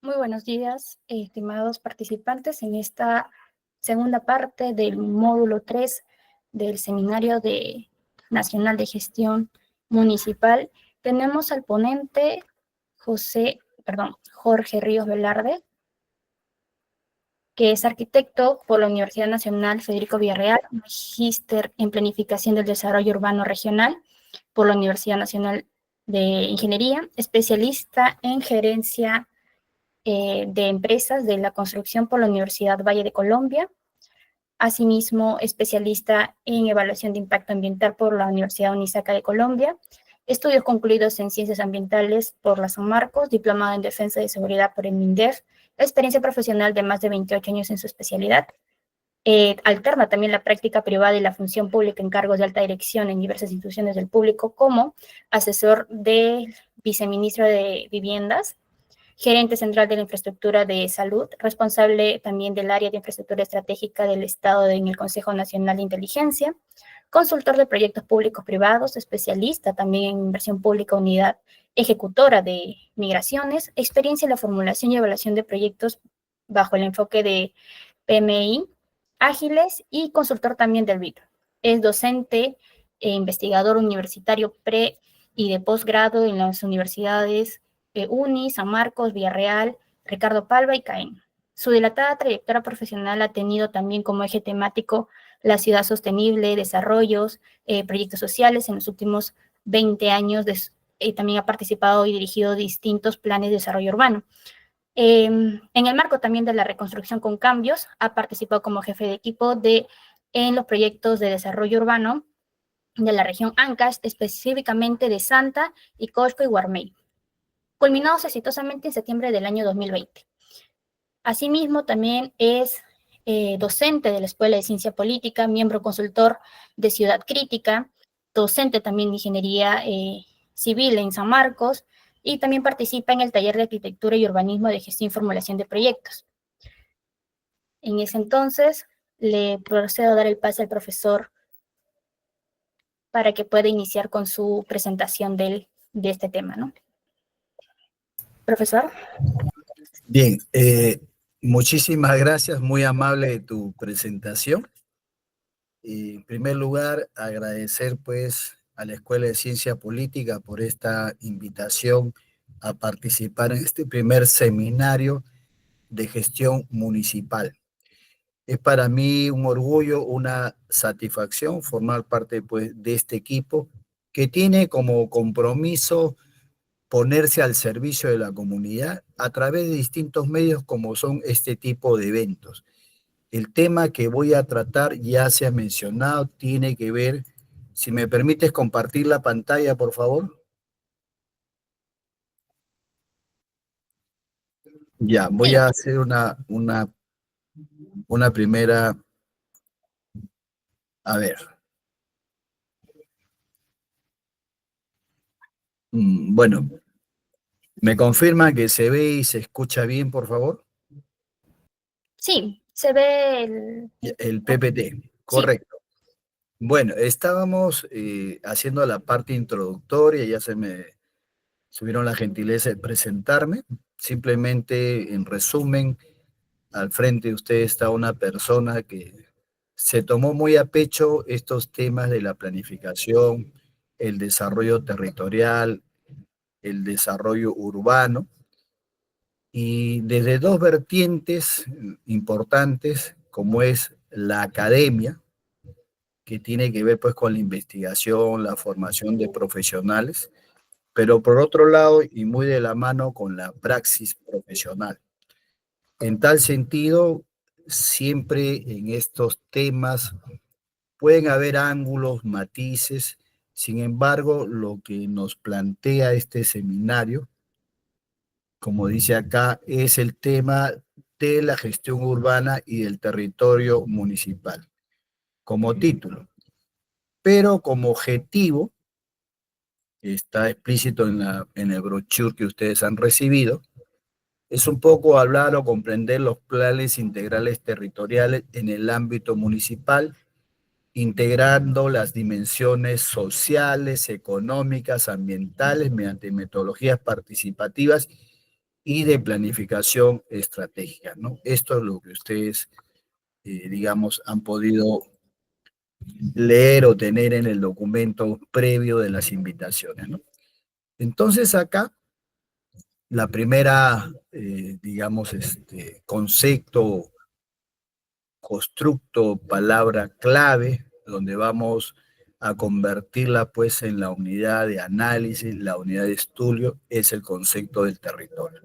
Muy buenos días, estimados participantes, en esta segunda parte del módulo 3 del Seminario Nacional de Gestión Municipal. Tenemos al ponente Jorge Ríos Velarde, que es arquitecto por la Universidad Nacional Federico Villarreal, magíster en Planificación del Desarrollo Urbano Regional por la Universidad Nacional de Ingeniería, especialista en gerencia de empresas de la construcción por la Universidad Valle de Colombia, asimismo especialista en evaluación de impacto ambiental por la Universidad Unisaca de Colombia, estudios concluidos en ciencias ambientales por la San Marcos, diplomado en defensa de seguridad por el MINDEF, experiencia profesional de más de 28 años en su especialidad. Alterna también la práctica privada y la función pública en cargos de alta dirección en diversas instituciones del público como asesor del viceministro de Viviendas, gerente central de la infraestructura de salud, responsable también del área de infraestructura estratégica del Estado en el Consejo Nacional de Inteligencia, consultor de proyectos públicos privados, especialista también en inversión pública, unidad ejecutora de migraciones, experiencia en la formulación y evaluación de proyectos bajo el enfoque de PMI, ágiles y consultor también del BID. Es docente e investigador universitario pre y de posgrado en las universidades UNI, San Marcos, Villarreal, Ricardo Palva y CAEN. Su dilatada trayectoria profesional ha tenido también como eje temático la ciudad sostenible, desarrollos, proyectos sociales en los últimos 20 años. También ha participado y dirigido distintos planes de desarrollo urbano. En el marco también de la reconstrucción con cambios, ha participado como jefe de equipo en los proyectos de desarrollo urbano de la región Ancash, específicamente de Santa, Icosco y Guarmey, culminados exitosamente en septiembre del año 2020. Asimismo, también es docente de la Escuela de Ciencia Política, miembro consultor de Ciudad Crítica, docente también de Ingeniería Civil en San Marcos, y también participa en el taller de Arquitectura y Urbanismo de Gestión y Formulación de Proyectos. En ese entonces, le procedo a dar el pase al profesor para que pueda iniciar con su presentación de este tema, ¿no? Profesor. Bien, muchísimas gracias, muy amable de tu presentación. En primer lugar, agradecer pues a la Escuela de Ciencia Política por esta invitación a participar en este primer seminario de gestión municipal. Es para mí un orgullo, una satisfacción formar parte pues de este equipo que tiene como compromiso ponerse al servicio de la comunidad a través de distintos medios como son este tipo de eventos. El tema que voy a tratar ya se ha mencionado, tiene que ver, si me permites compartir la pantalla, por favor. Ya, voy a hacer una primera, a ver. Bueno, ¿me confirma que se ve y se escucha bien, por favor? Sí, se ve el PPT, correcto. Sí. Bueno, estábamos haciendo la parte introductoria, ya se me tuvieron la gentileza de presentarme. Simplemente, en resumen, al frente de usted está una persona que se tomó muy a pecho estos temas de la planificación, el desarrollo territorial, el desarrollo urbano, y desde dos vertientes importantes, como es la academia, que tiene que ver pues con la investigación, la formación de profesionales, pero por otro lado y muy de la mano con la praxis profesional. En tal sentido, siempre en estos temas pueden haber ángulos, matices. Sin embargo, lo que nos plantea este seminario, como dice acá, es el tema de la gestión urbana y del territorio municipal, como título. Pero como objetivo, está explícito en el brochure que ustedes han recibido, es un poco hablar o comprender los planes integrales territoriales en el ámbito municipal, integrando las dimensiones sociales, económicas, ambientales, mediante metodologías participativas y de planificación estratégica, ¿no? Esto es lo que ustedes, digamos, han podido leer o tener en el documento previo de las invitaciones, ¿no? Entonces acá, la primera, digamos, concepto, constructo, palabra clave, donde vamos a convertirla pues en la unidad de análisis, la unidad de estudio, es el concepto del territorio.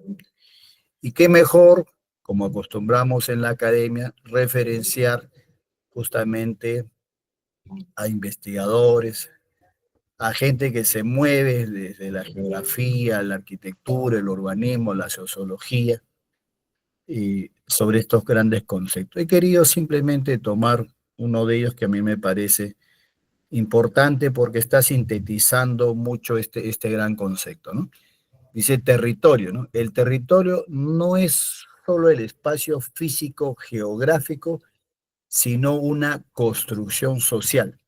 Y qué mejor, como acostumbramos en la academia, referenciar justamente a investigadores, a gente que se mueve desde la geografía, la arquitectura, el urbanismo, la sociología, y sobre estos grandes conceptos. He querido simplemente tomar uno de ellos que a mí me parece importante porque está sintetizando mucho este gran concepto, ¿no? Dice territorio, ¿no? El territorio no es solo el espacio físico geográfico, sino una construcción social,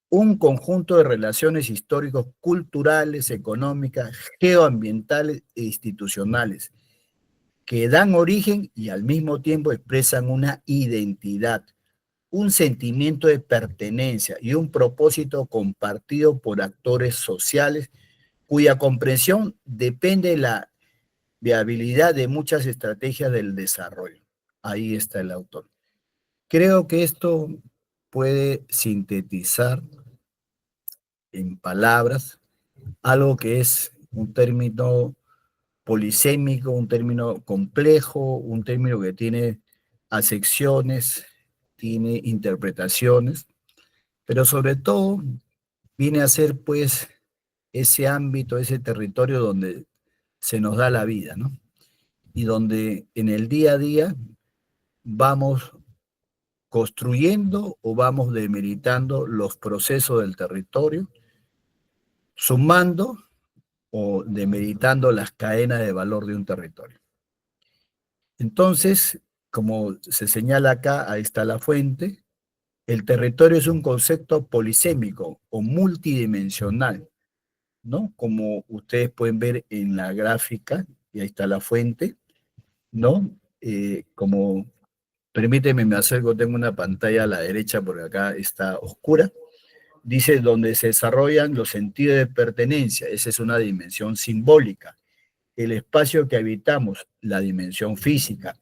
un conjunto de relaciones históricos, culturales, económicas, geoambientales e institucionales que dan origen y al mismo tiempo expresan una identidad, un sentimiento de pertenencia y un propósito compartido por actores sociales cuya comprensión depende de la viabilidad de muchas estrategias del desarrollo. Ahí está el autor. Creo que esto puede sintetizar en palabras algo que es un término polisémico, un término complejo, un término que tiene acepciones, tiene interpretaciones, pero sobre todo viene a ser pues ese ámbito, ese territorio donde se nos da la vida, ¿no? Y donde en el día a día vamos construyendo o vamos demeritando los procesos del territorio, sumando o demeritando las cadenas de valor de un territorio. Entonces, como se señala acá, ahí está la fuente, el territorio es un concepto polisémico o multidimensional, ¿no? Como ustedes pueden ver en la gráfica, y ahí está la fuente, ¿no? Como, permíteme, me acerco, tengo una pantalla a la derecha porque acá está oscura, dice donde se desarrollan los sentidos de pertenencia, esa es una dimensión simbólica, el espacio que habitamos, la dimensión física,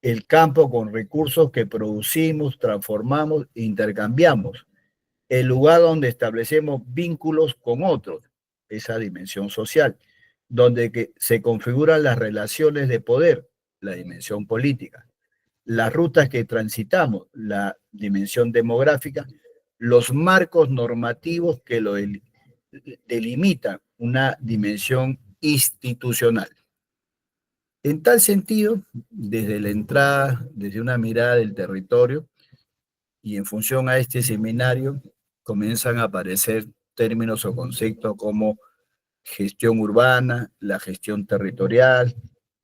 el campo con recursos que producimos, transformamos e intercambiamos, el lugar donde establecemos vínculos con otros, esa dimensión social, donde se configuran las relaciones de poder, la dimensión política, las rutas que transitamos, la dimensión demográfica, los marcos normativos que lo delimitan, una dimensión institucional. En tal sentido, desde la entrada, desde una mirada del territorio y en función a este seminario, comienzan a aparecer términos o conceptos como gestión urbana, la gestión territorial,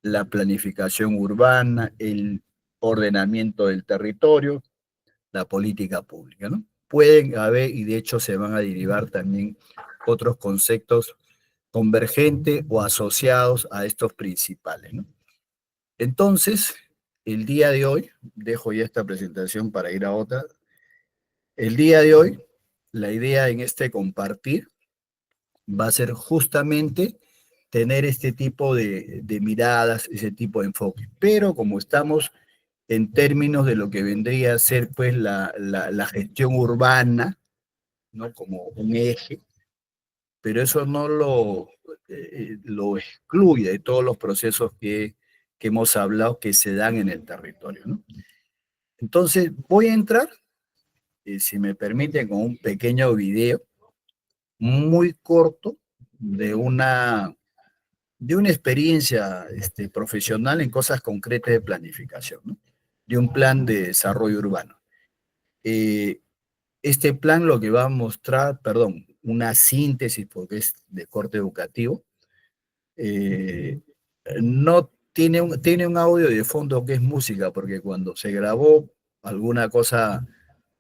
la planificación urbana, el ordenamiento del territorio, la política pública, ¿no? Pueden haber, y de hecho se van a derivar también otros conceptos convergentes o asociados a estos principales, ¿no? Entonces, el día de hoy, dejo ya esta presentación para ir a otra, el día de hoy, la idea en este compartir va a ser justamente tener este tipo de miradas, ese tipo de enfoque. Pero como estamos en términos de lo que vendría a ser pues la gestión urbana, ¿no? Como un eje, pero eso no lo excluye de todos los procesos que hemos hablado que se dan en el territorio, ¿no? Entonces, voy a entrar, si me permiten, con un pequeño video muy corto de una experiencia profesional en cosas concretas de planificación, ¿no? De un plan de desarrollo urbano. Eh, este plan lo que va a mostrar, perdón, una síntesis porque es de corte educativo, eh, no tiene un audio de fondo que es música, porque cuando se grabó alguna cosa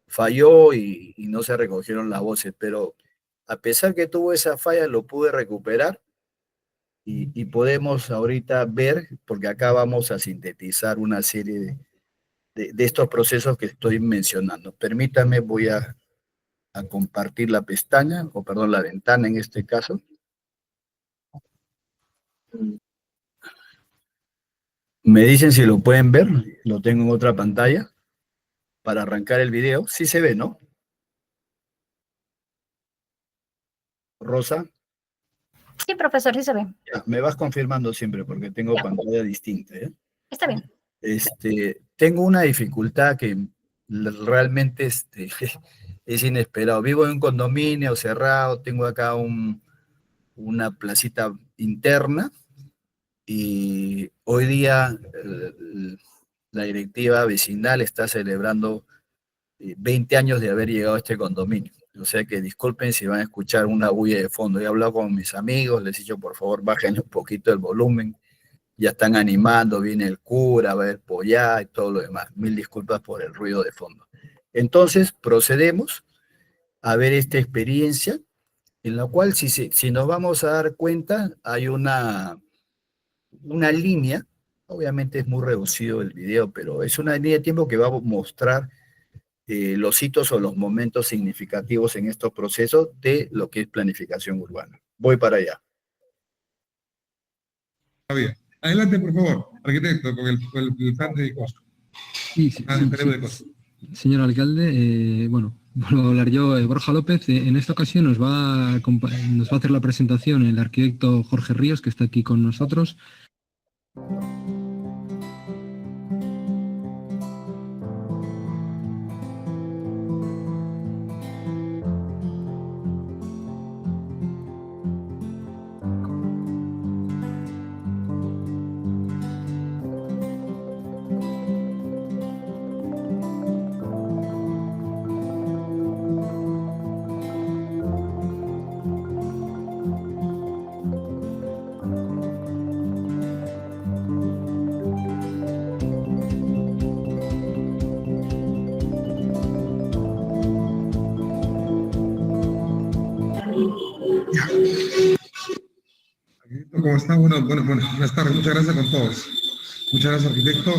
falló y no se recogieron las voces, pero a pesar que tuvo esa falla lo pude recuperar y podemos ahorita ver, porque acá vamos a sintetizar una serie de estos procesos que estoy mencionando. Permítame, voy a compartir la pestaña, o perdón, la ventana en este caso. Me dicen si lo pueden ver, lo tengo en otra pantalla para arrancar el video. Sí se ve, ¿no? Rosa, Sí, profesor, sí se ve. ya, me vas confirmando siempre porque tengo Ya, pantalla distinta, ¿eh? está bien. Tengo una dificultad que realmente es inesperado. Vivo en un condominio cerrado, tengo acá una placita interna y hoy día la directiva vecinal está celebrando 20 años de haber llegado a este condominio. O sea que disculpen si van a escuchar una bulla de fondo. He hablado con mis amigos, les he dicho por favor bajen un poquito el volumen. Ya están animando, viene el cura, va a haber pollá y todo lo demás. Mil disculpas por el ruido de fondo. Entonces procedemos a ver esta experiencia en la cual si nos vamos a dar cuenta hay una línea, obviamente es muy reducido el video, pero es una línea de tiempo que va a mostrar los hitos o los momentos significativos en estos procesos de lo que es planificación urbana. Voy para allá. Adelante, por favor, arquitecto, con el plan de costo. Sí, señor alcalde, bueno, vuelvo a hablar yo, Borja López. En esta ocasión nos va a hacer la presentación el arquitecto Jorge Ríos, que está aquí con nosotros. ¿Cómo está? Bueno, buenas tardes. Muchas gracias con todos. Muchas gracias, arquitecto.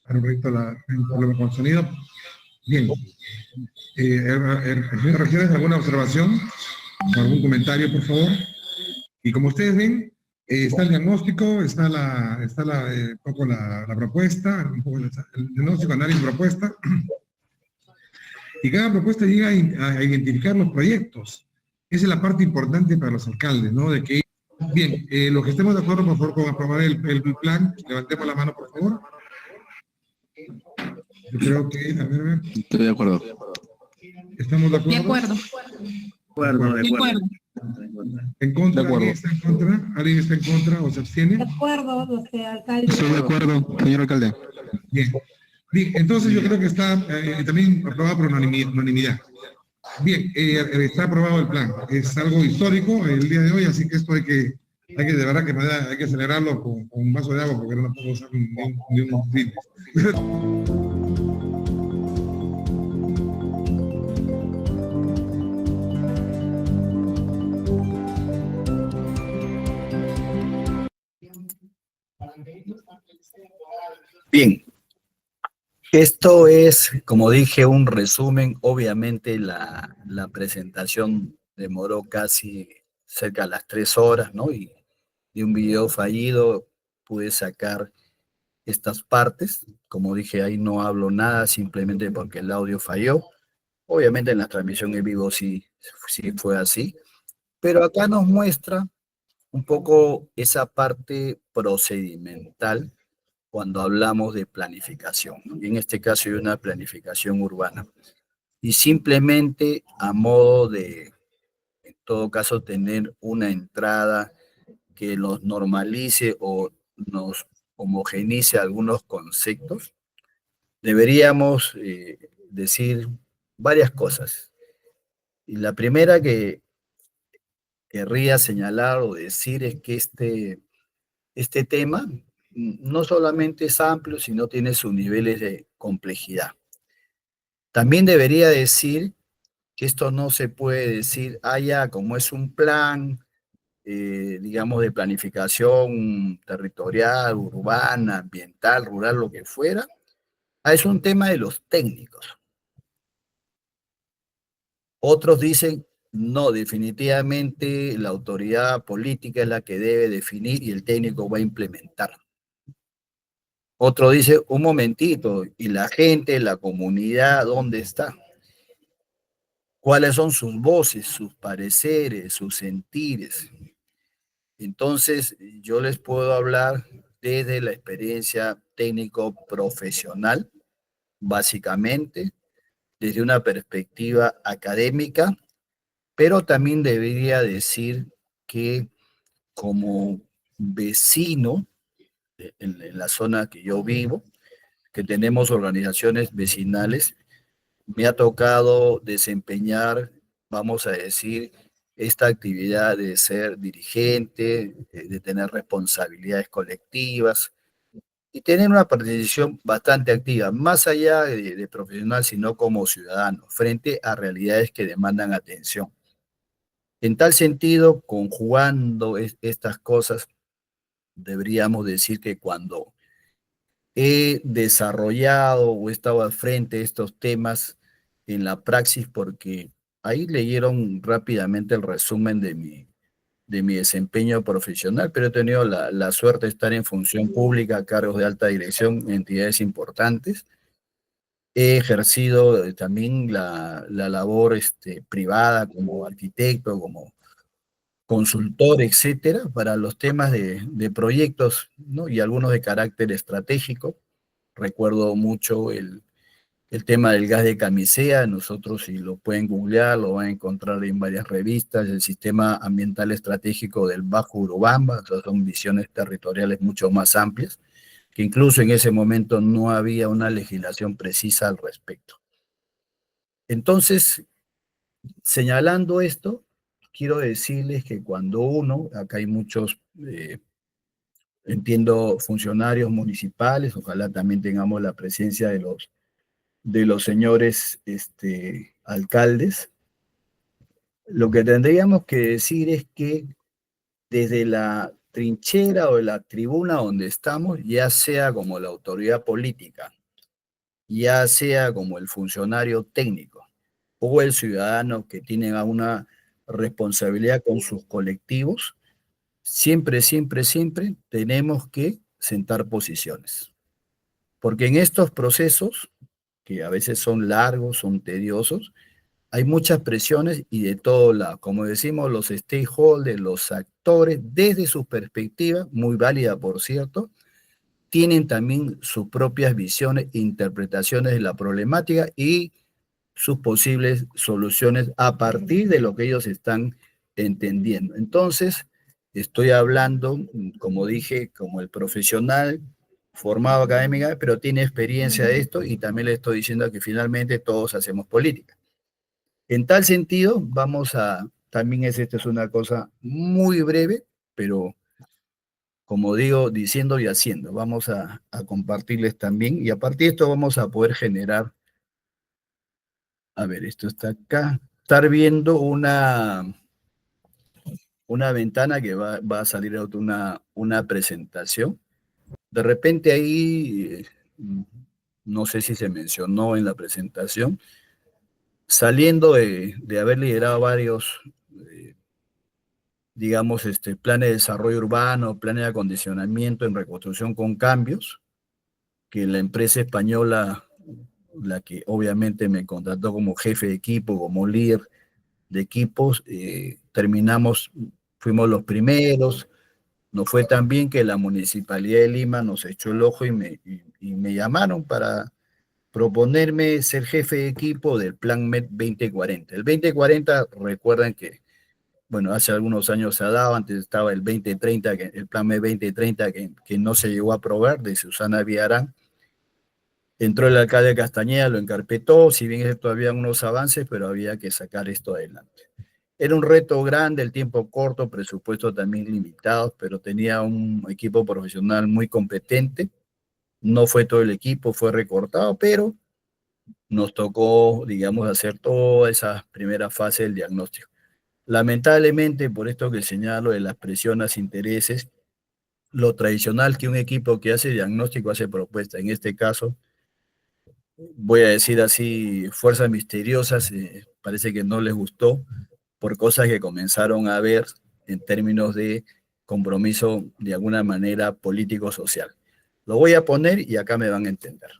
Para un proyecto un problema con el sonido. Bien. ¿Regiones alguna observación? ¿Algún comentario, por favor? Y como ustedes ven, está el diagnóstico, está un poco la propuesta, un poco el diagnóstico, análisis, propuesta. Y cada propuesta llega a identificar los proyectos. Esa es la parte importante para los alcaldes, ¿no? De que, bien, los que estemos de acuerdo, por favor, con aprobar el plan, levantemos la mano, por favor. Yo creo que, a ver. Estoy de acuerdo. ¿Estamos de acuerdo? De acuerdo. De acuerdo. ¿En contra? De acuerdo. ¿Alguien está en contra? ¿Alguien está en contra o se abstiene? De acuerdo, alcalde. Estoy de acuerdo, señor alcalde. Bien. Bien, entonces yo creo que está también aprobado por unanimidad. Bien, está aprobado el plan. Es algo histórico el día de hoy, así que esto de verdad que hay que acelerarlo con un vaso de agua porque no puedo usar ni un fin. Bien, esto es, como dije, un resumen. Obviamente la presentación demoró casi cerca de las 3 horas, ¿no? Y de un video fallido pude sacar estas partes. Como dije, ahí no hablo nada, simplemente porque el audio falló. Obviamente en la transmisión en vivo sí fue así. Pero acá nos muestra un poco esa parte procedimental cuando hablamos de planificación, y en este caso hay una planificación urbana. Y simplemente a modo de, en todo caso, tener una entrada que los normalice o nos homogeneice algunos conceptos, deberíamos decir varias cosas. Y la primera que querría señalar o decir es que este tema no solamente es amplio, sino tiene sus niveles de complejidad. También debería decir que esto no se puede decir, ya, como es un plan, digamos, de planificación territorial, urbana, ambiental, rural, lo que fuera, es un tema de los técnicos. Otros dicen, no, definitivamente la autoridad política es la que debe definir y el técnico va a implementar. Otro dice, un momentito, ¿y la gente, la comunidad, dónde está? ¿Cuáles son sus voces, sus pareceres, sus sentires? Entonces, yo les puedo hablar desde la experiencia técnico-profesional, básicamente, desde una perspectiva académica, pero también debería decir que como vecino en la zona que yo vivo, que tenemos organizaciones vecinales, me ha tocado desempeñar, vamos a decir, esta actividad de ser dirigente, de tener responsabilidades colectivas y tener una participación bastante activa, más allá de profesional, sino como ciudadano, frente a realidades que demandan atención. En tal sentido, conjugando estas cosas, deberíamos decir que cuando he desarrollado o he estado al frente de estos temas en la praxis, porque ahí leyeron rápidamente el resumen de mi desempeño profesional, pero he tenido la suerte de estar en función pública, cargos de alta dirección en entidades importantes. He ejercido también la labor privada como arquitecto, como consultor, etcétera, para los temas de proyectos, ¿no? Y algunos de carácter estratégico. Recuerdo mucho el tema del gas de camisea. Nosotros, si lo pueden googlear, lo van a encontrar en varias revistas, el sistema ambiental estratégico del Bajo Urubamba. Son visiones territoriales mucho más amplias, que incluso en ese momento no había una legislación precisa al respecto. Entonces, señalando esto, quiero decirles que cuando uno, acá hay muchos, entiendo, funcionarios municipales, ojalá también tengamos la presencia de los señores alcaldes, lo que tendríamos que decir es que desde la trinchera o de la tribuna donde estamos, ya sea como la autoridad política, ya sea como el funcionario técnico o el ciudadano que tiene una responsabilidad con sus colectivos, siempre, siempre, siempre tenemos que sentar posiciones. Porque en estos procesos, que a veces son largos, son tediosos, hay muchas presiones y de todo lado. Como decimos, los stakeholders, los actores, desde su perspectiva, muy válida por cierto, tienen también sus propias visiones e interpretaciones de la problemática y sus posibles soluciones a partir de lo que ellos están entendiendo. Entonces, estoy hablando, como dije, como el profesional formado académica, pero tiene experiencia de esto y también le estoy diciendo que finalmente todos hacemos política. En tal sentido, vamos a, también esta es una cosa muy breve, pero como digo, diciendo y haciendo, vamos a compartirles también y a partir de esto vamos a poder generar, a ver, esto está acá, estar viendo una ventana que va a salir una presentación. De repente ahí, no sé si se mencionó en la presentación, saliendo de haber liderado varios, digamos, planes de desarrollo urbano, planes de acondicionamiento en reconstrucción con cambios, que la empresa española, la que obviamente me contrató como jefe de equipo, como líder de equipos, fuimos los primeros. Nos fue tan bien que la Municipalidad de Lima nos echó el ojo y me llamaron para proponerme ser jefe de equipo del Plan MED 2040. El 2040, recuerden que, bueno, hace algunos años se ha dado, antes estaba el 2030, el Plan MED 2030 que no se llegó a aprobar, de Susana Villarán. Entró el alcalde Castañeda, lo encarpetó, si bien todavía unos avances, pero había que sacar esto adelante. Era un reto grande, el tiempo corto, presupuesto también limitado, pero tenía un equipo profesional muy competente. No fue todo el equipo, fue recortado, pero nos tocó, digamos, hacer toda esa primera fase del diagnóstico. Lamentablemente, por esto que señalo de las presiones, intereses, lo tradicional que un equipo que hace diagnóstico hace propuesta. En este caso, voy a decir así, fuerzas misteriosas, parece que no les gustó por cosas que comenzaron a ver en términos de compromiso de alguna manera político-social. Lo voy a poner y acá me van a entender.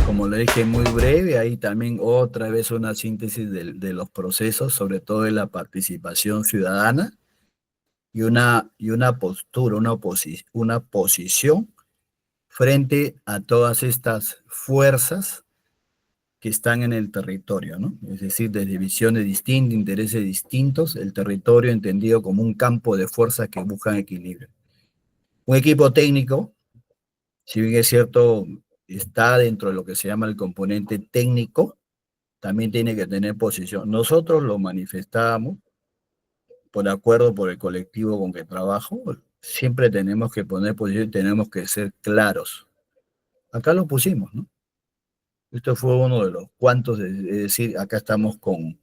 Como le dije, muy breve, ahí también otra vez una síntesis de los procesos, sobre todo de la participación ciudadana y una postura, una posición frente a todas estas fuerzas que están en el territorio, ¿no? Es decir, desde visiones distintas, intereses distintos, el territorio entendido como un campo de fuerzas que buscan equilibrio. Un equipo técnico, si bien es cierto, está dentro de lo que se llama el componente técnico, también tiene que tener posición. Nosotros lo manifestamos por acuerdo por el colectivo con que trabajo, siempre tenemos que poner posición y tenemos que ser claros. Acá lo pusimos, ¿no? Esto fue uno de los cuantos, es decir, acá estamos con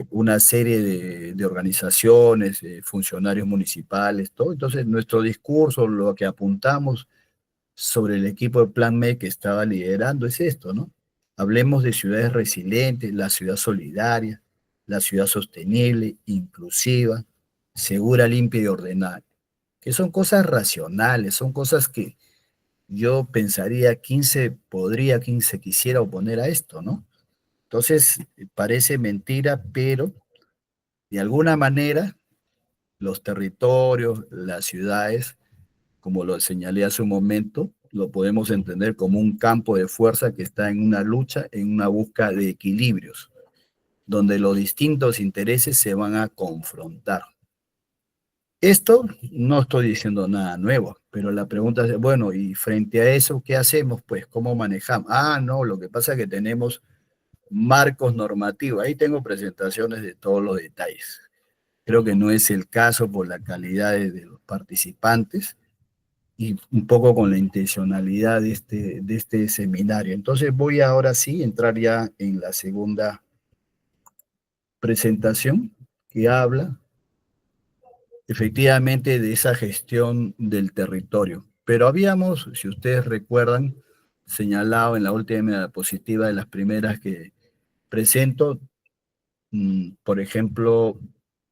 una serie de organizaciones, funcionarios municipales, todo. Entonces, nuestro discurso, lo que apuntamos sobre el equipo de Plan M que estaba liderando es esto, ¿no? Hablemos de ciudades resilientes, la ciudad solidaria, la ciudad sostenible, inclusiva, segura, limpia y ordenada, que son cosas racionales, son cosas que yo pensaría quién se quisiera oponer a esto, ¿no? Entonces, parece mentira, pero de alguna manera los territorios, las ciudades, como lo señalé hace un momento, lo podemos entender como un campo de fuerza que está en una lucha, en una búsqueda de equilibrios, donde los distintos intereses se van a confrontar. Esto no estoy diciendo nada nuevo, pero la pregunta es, bueno, y frente a eso, ¿qué hacemos? Pues, ¿cómo manejamos? No, lo que pasa es que tenemos marcos normativos. Ahí tengo presentaciones de todos los detalles. Creo que no es el caso por la calidad de los participantes y un poco con la intencionalidad de este seminario. Entonces voy ahora sí a entrar ya en la segunda presentación que habla efectivamente de esa gestión del territorio. Pero habíamos, si ustedes recuerdan, señalado en la última diapositiva de las primeras que presento, por ejemplo,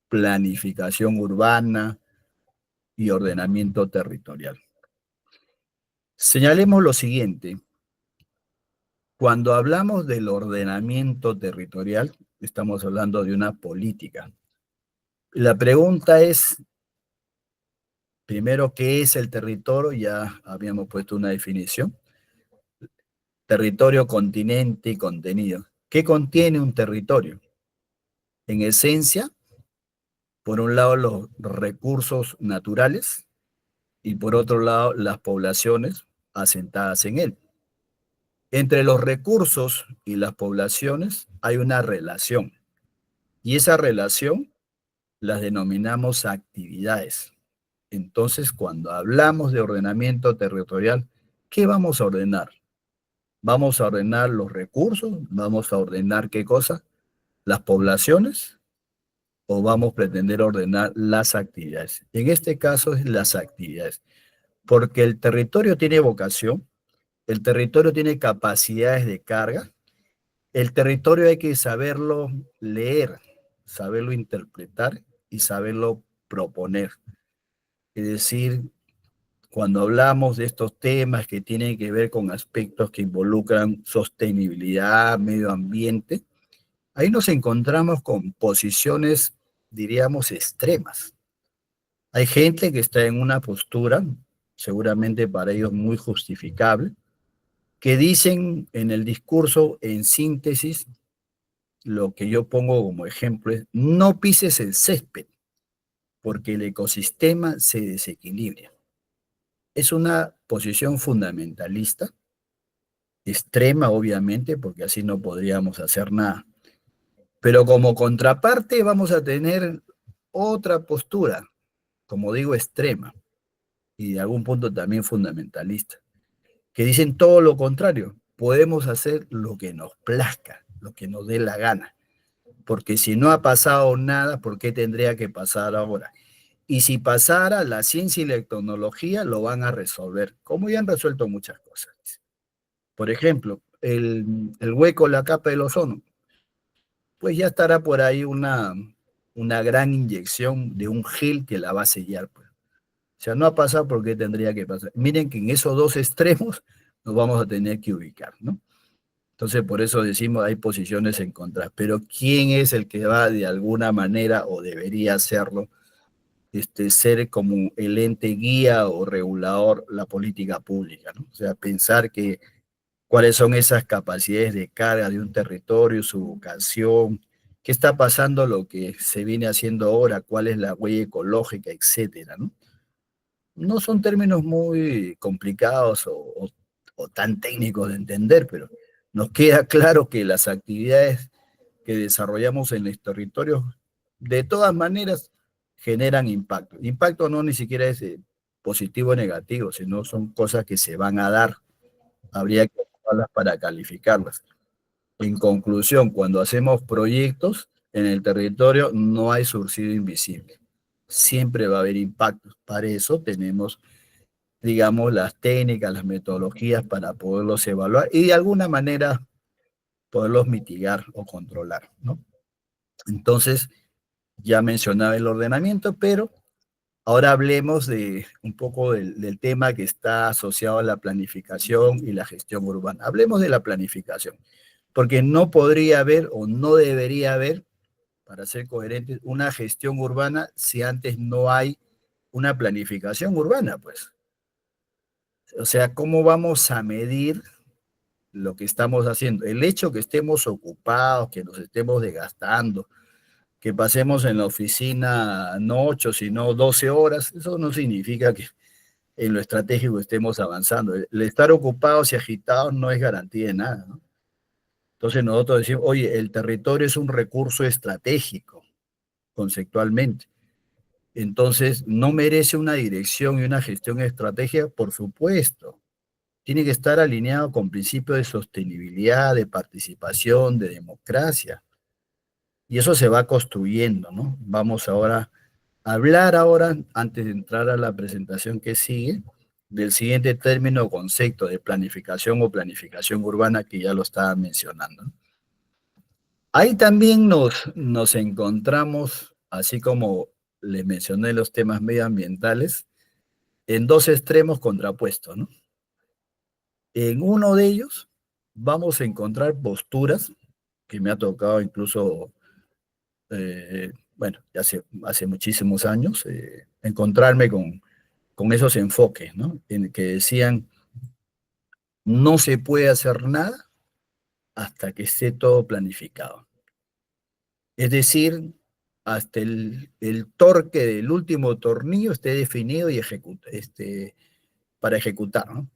planificación urbana y ordenamiento territorial. Señalemos lo siguiente. Cuando hablamos del ordenamiento territorial, estamos hablando de una política. La pregunta es, primero, ¿qué es el territorio? Ya habíamos puesto una definición. Territorio, continente y contenido. ¿Qué contiene un territorio? En esencia, por un lado, los recursos naturales y por otro lado, las poblaciones asentadas en él. Entre los recursos y las poblaciones hay una relación y esa relación las denominamos actividades. Entonces, cuando hablamos de ordenamiento territorial, ¿qué vamos a ordenar? ¿Vamos a ordenar los recursos? ¿Vamos a ordenar qué cosa? ¿Las poblaciones? ¿O vamos a pretender ordenar las actividades? En este caso es las actividades, porque el territorio tiene vocación, el territorio tiene capacidades de carga, el territorio hay que saberlo leer, saberlo interpretar y saberlo proponer. Es decir, cuando hablamos de estos temas que tienen que ver con aspectos que involucran sostenibilidad, medio ambiente, ahí nos encontramos con posiciones, diríamos, extremas. Hay gente que está en una postura, seguramente para ellos muy justificable, que dicen en el discurso, en síntesis, lo que yo pongo como ejemplo es: no pises el césped, porque el ecosistema se desequilibra. Es una posición fundamentalista, extrema obviamente, porque así no podríamos hacer nada. Pero como contraparte vamos a tener otra postura, como digo, extrema, y de algún punto también fundamentalista, que dicen todo lo contrario: podemos hacer lo que nos plazca, lo que nos dé la gana, porque si no ha pasado nada, ¿por qué tendría que pasar ahora? Y si pasara, la ciencia y la tecnología lo van a resolver, como ya han resuelto muchas cosas. Por ejemplo, el hueco, la capa del ozono, pues ya estará por ahí una gran inyección de un gel que la va a sellar. Pues. O sea, no ha pasado, ¿por qué tendría que pasar? Miren que en esos dos extremos nos vamos a tener que ubicar, ¿no? Entonces, por eso decimos, hay posiciones en contra. Pero ¿quién es el que va de alguna manera, o debería hacerlo, ser como el ente guía o regulador la política pública, ¿no? O sea, pensar que cuáles son esas capacidades de carga de un territorio, su vocación, qué está pasando, lo que se viene haciendo ahora, cuál es la huella ecológica, etcétera, ¿no? No son términos muy complicados o tan técnicos de entender, pero nos queda claro que las actividades que desarrollamos en los territorios, de todas maneras, generan impacto. Impacto no ni siquiera es positivo o negativo, sino son cosas que se van a dar. Habría que ocuparlas para calificarlas. En conclusión, cuando hacemos proyectos en el territorio, no hay subsidio invisible. Siempre va a haber impactos. Para eso tenemos, digamos, las técnicas, las metodologías para poderlos evaluar y de alguna manera poderlos mitigar o controlar, ¿no? Entonces, ya mencionaba el ordenamiento, pero ahora hablemos de un poco del tema que está asociado a la planificación y la gestión urbana. Hablemos de la planificación, porque no podría haber o no debería haber, para ser coherentes, una gestión urbana si antes no hay una planificación urbana, pues. O sea, ¿cómo vamos a medir lo que estamos haciendo? El hecho que estemos ocupados, que nos estemos desgastando, que pasemos en la oficina no 8, sino 12 horas, eso no significa que en lo estratégico estemos avanzando. El estar ocupados y agitados no es garantía de nada, ¿no? Entonces nosotros decimos, oye, el territorio es un recurso estratégico, conceptualmente. Entonces, ¿no merece una dirección y una gestión estratégica? Por supuesto. Tiene que estar alineado con principios de sostenibilidad, de participación, de democracia. Y eso se va construyendo, ¿no? Vamos ahora a hablar antes de entrar a la presentación que sigue, del siguiente término o concepto de planificación o planificación urbana que ya lo estaba mencionando. Ahí también nos encontramos, así como les mencioné los temas medioambientales, en dos extremos contrapuestos, ¿no? En uno de ellos vamos a encontrar posturas que me ha tocado incluso bueno, ya hace muchísimos años, encontrarme con esos enfoques, ¿no? En que decían, no se puede hacer nada hasta que esté todo planificado. Es decir, hasta el torque del último tornillo esté definido y para ejecutar, ¿no?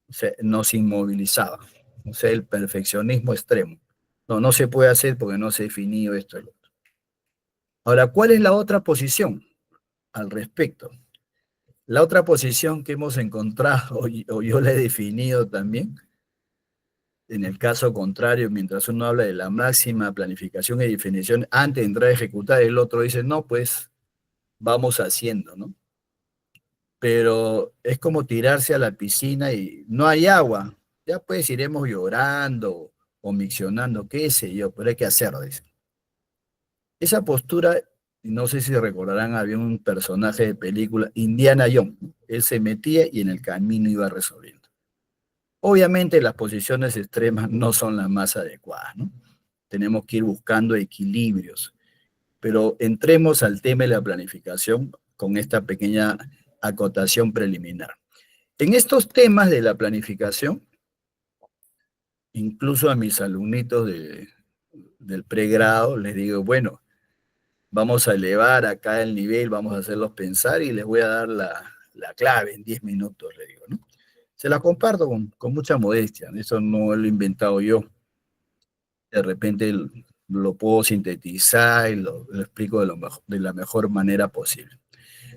O sea, nos inmovilizaba. O sea, el perfeccionismo extremo. No se puede hacer porque no se ha definido esto y lo otro. Ahora, ¿cuál es la otra posición al respecto? La otra posición que hemos encontrado, o yo la he definido también, en el caso contrario, mientras uno habla de la máxima planificación y definición, antes de entrar a ejecutar, el otro dice, no, pues vamos haciendo, ¿no? Pero es como tirarse a la piscina y no hay agua. Ya pues iremos llorando o miccionando, qué sé yo, pero hay que hacerlo, dice. Esa postura, no sé si recordarán, había un personaje de película, Indiana Jones. Él se metía y en el camino iba resolviendo. Obviamente las posiciones extremas no son las más adecuadas, ¿no? tenemos que ir buscando equilibrios. Pero entremos al tema de la planificación con esta pequeña acotación preliminar. En estos temas de la planificación, incluso a mis alumnitos del pregrado les digo, bueno, vamos a elevar acá el nivel, vamos a hacerlos pensar y les voy a dar la clave en 10 minutos, le digo, ¿no? Se la comparto con mucha modestia, eso no lo he inventado yo. De repente lo puedo sintetizar y lo explico de la mejor manera posible.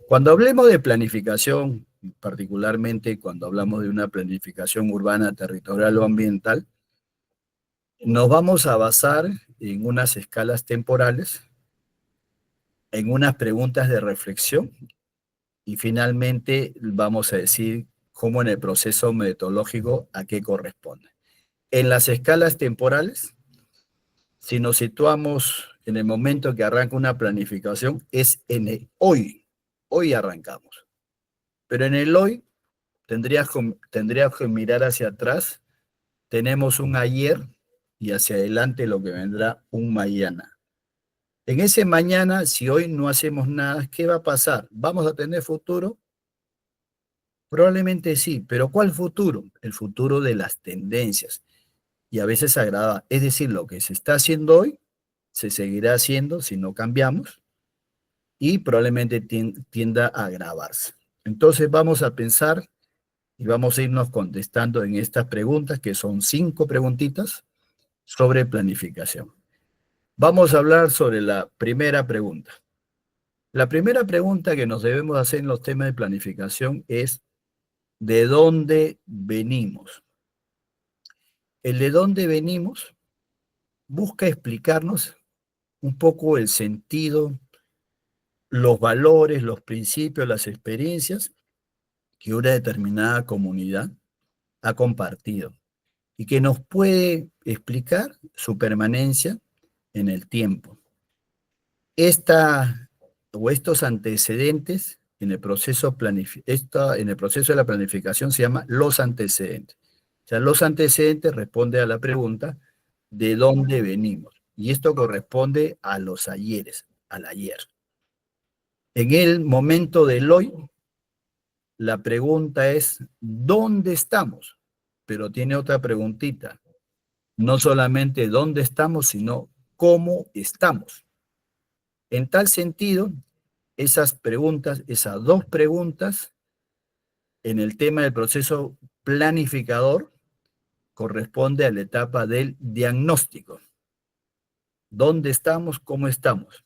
Cuando hablemos de planificación, particularmente cuando hablamos de una planificación urbana, territorial o ambiental, nos vamos a basar en unas escalas temporales, en unas preguntas de reflexión y finalmente vamos a decir cómo en el proceso metodológico a qué corresponde. En las escalas temporales, si nos situamos en el momento que arranca una planificación, es en el hoy. Hoy arrancamos. Pero en el hoy tendrías que mirar hacia atrás. Tenemos un ayer y hacia adelante lo que vendrá un mañana. En ese mañana, si hoy no hacemos nada, ¿qué va a pasar? ¿Vamos a tener futuro? Probablemente sí, pero ¿cuál futuro? El futuro de las tendencias. Y a veces agrava, es decir, lo que se está haciendo hoy, se seguirá haciendo si no cambiamos y probablemente tienda a agravarse. Entonces vamos a pensar y vamos a irnos contestando en estas preguntas, que son 5 preguntitas sobre planificación. Vamos a hablar sobre la primera pregunta. La primera pregunta que nos debemos hacer en los temas de planificación es ¿de dónde venimos? El de dónde venimos busca explicarnos un poco el sentido, los valores, los principios, las experiencias que una determinada comunidad ha compartido y que nos puede explicar su permanencia en el tiempo. Estos antecedentes en el proceso de la planificación se llama los antecedentes. O sea, los antecedentes responde a la pregunta ¿de dónde venimos? Y esto corresponde a los ayeres, al ayer. En el momento del hoy, la pregunta es ¿dónde estamos? Pero tiene otra preguntita. No solamente dónde estamos, sino cómo estamos. En tal sentido, esas dos preguntas, en el tema del proceso planificador, corresponde a la etapa del diagnóstico. ¿Dónde estamos? ¿Cómo estamos?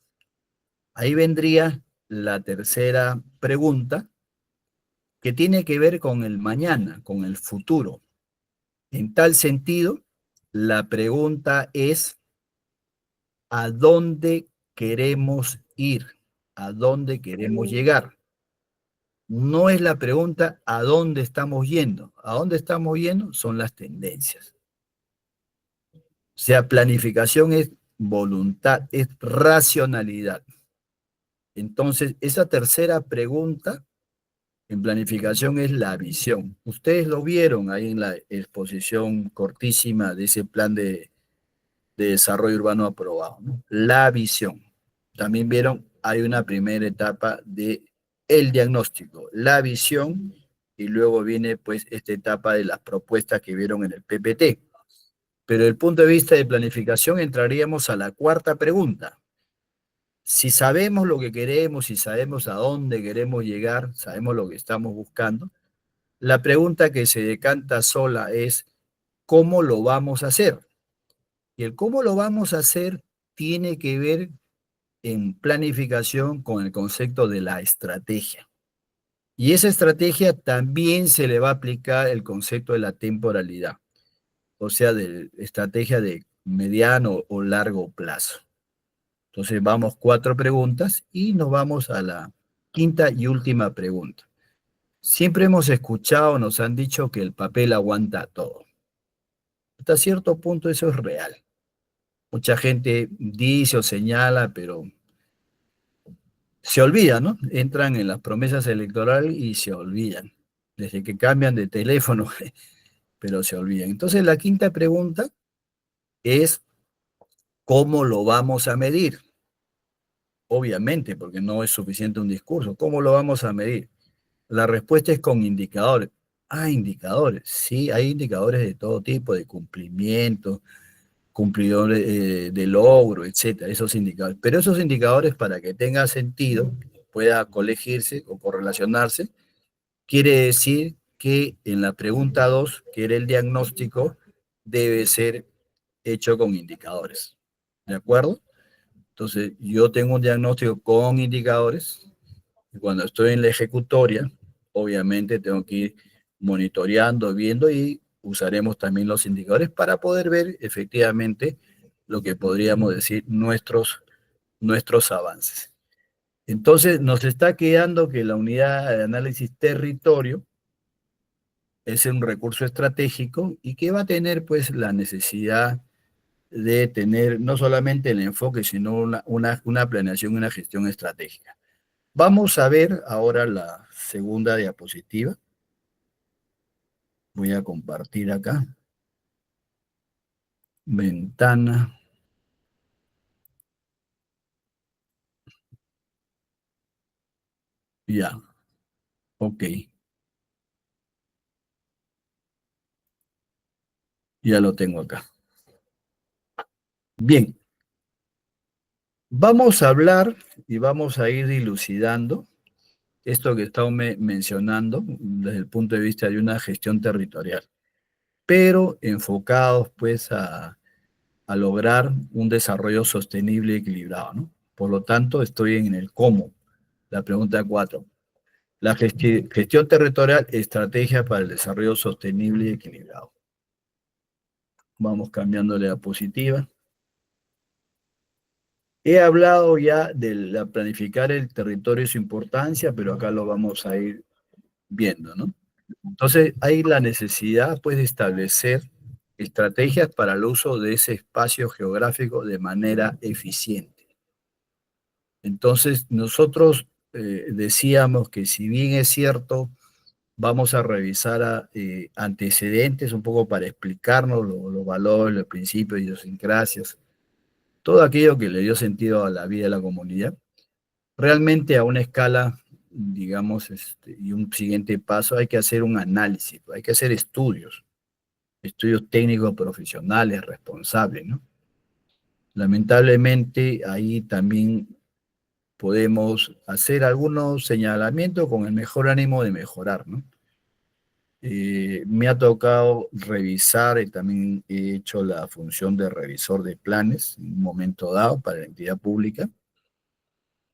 Ahí vendría la tercera pregunta, que tiene que ver con el mañana, con el futuro. En tal sentido, la pregunta es ¿a dónde queremos ir? ¿A dónde queremos llegar? No es la pregunta ¿a dónde estamos yendo? ¿A dónde estamos yendo? Son las tendencias. O sea, planificación es voluntad, es racionalidad. Entonces, esa tercera pregunta en planificación es la visión. Ustedes lo vieron ahí en la exposición cortísima de ese plan de desarrollo urbano aprobado, ¿no? La visión. También vieron, hay una primera etapa de el diagnóstico, la visión, y luego viene pues esta etapa de las propuestas que vieron en el PPT. Pero desde el punto de vista de planificación entraríamos a la cuarta pregunta. Si sabemos lo que queremos, si sabemos a dónde queremos llegar, sabemos lo que estamos buscando, la pregunta que se decanta sola es ¿cómo lo vamos a hacer? Y el cómo lo vamos a hacer tiene que ver en planificación con el concepto de la estrategia. Y esa estrategia también se le va a aplicar el concepto de la temporalidad, o sea, de estrategia de mediano o largo plazo. Entonces vamos 4 preguntas y nos vamos a la quinta y última pregunta. Siempre hemos escuchado, nos han dicho que el papel aguanta todo. Hasta cierto punto eso es real. Mucha gente dice o señala, pero se olvida, ¿no? Entran en las promesas electorales y se olvidan. Desde que cambian de teléfono, pero se olvidan. Entonces la quinta pregunta es ¿Cómo lo vamos a medir? Obviamente, porque no es suficiente un discurso. ¿Cómo lo vamos a medir? La respuesta es con indicadores. Ah, indicadores. Sí, hay indicadores de todo tipo, de cumplimiento, cumplidores de logro, etcétera, esos indicadores. Pero esos indicadores, para que tenga sentido, pueda colegirse o correlacionarse, quiere decir que en la pregunta 2, que era el diagnóstico, debe ser hecho con indicadores. ¿De acuerdo? Entonces, yo tengo un diagnóstico con indicadores, y cuando estoy en la ejecutoria, obviamente tengo que ir monitoreando, viendo, y usaremos también los indicadores para poder ver efectivamente lo que podríamos decir nuestros avances. Entonces, nos está quedando que la unidad de análisis territorio es un recurso estratégico y que va a tener pues la necesidad de tener no solamente el enfoque, sino una planeación y una gestión estratégica. Vamos a ver ahora la segunda diapositiva. Voy a compartir acá. Ventana. Ya. Ok. Ya lo tengo acá. Bien. Vamos a hablar y vamos a ir dilucidando esto que estamos mencionando desde el punto de vista de una gestión territorial, pero enfocados pues a lograr un desarrollo sostenible y equilibrado, ¿no? Por lo tanto, estoy en el cómo, la pregunta 4. La gestión territorial, estrategia para el desarrollo sostenible y equilibrado. Vamos cambiándole a positiva. He hablado ya de planificar el territorio y su importancia, pero acá lo vamos a ir viendo, ¿no? Entonces, hay la necesidad, pues, de establecer estrategias para el uso de ese espacio geográfico de manera eficiente. Entonces, nosotros decíamos que si bien es cierto, vamos a revisar antecedentes un poco para explicarnos los valores, los principios, idiosincrasias, todo aquello que le dio sentido a la vida de la comunidad. Realmente a una escala, digamos, y un siguiente paso, hay que hacer un análisis, hay que hacer estudios técnicos profesionales, responsables, ¿no? Lamentablemente, ahí también podemos hacer algunos señalamientos con el mejor ánimo de mejorar, ¿no? Me ha tocado revisar y también he hecho la función de revisor de planes en un momento dado para la entidad pública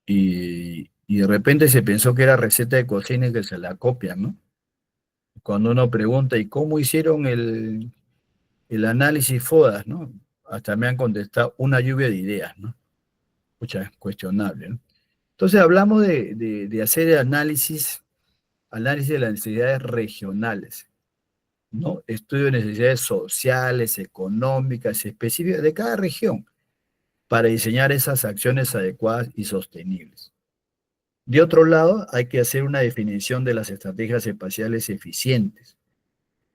y de repente se pensó que era receta de cocina y que se la copian, ¿no? Cuando uno pregunta, ¿y cómo hicieron el análisis FODAS, ¿no? Hasta me han contestado una lluvia de ideas, ¿no? Muchas cuestionables, ¿no? Entonces hablamos de hacer análisis de las necesidades regionales, ¿no? Estudio de necesidades sociales, económicas, específicas de cada región para diseñar esas acciones adecuadas y sostenibles. De otro lado, hay que hacer una definición de las estrategias espaciales eficientes,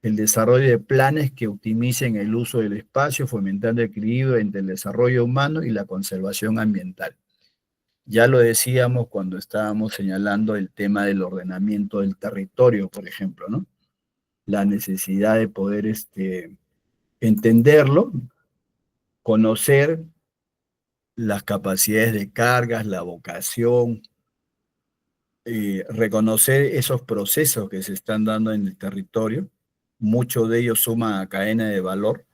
el desarrollo de planes que optimicen el uso del espacio, fomentando el equilibrio entre el desarrollo humano y la conservación ambiental. Ya lo decíamos cuando estábamos señalando el tema del ordenamiento del territorio, por ejemplo, ¿no? La necesidad de poder entenderlo, conocer las capacidades de cargas, la vocación, reconocer esos procesos que se están dando en el territorio. Muchos de ellos suman a cadena de valor,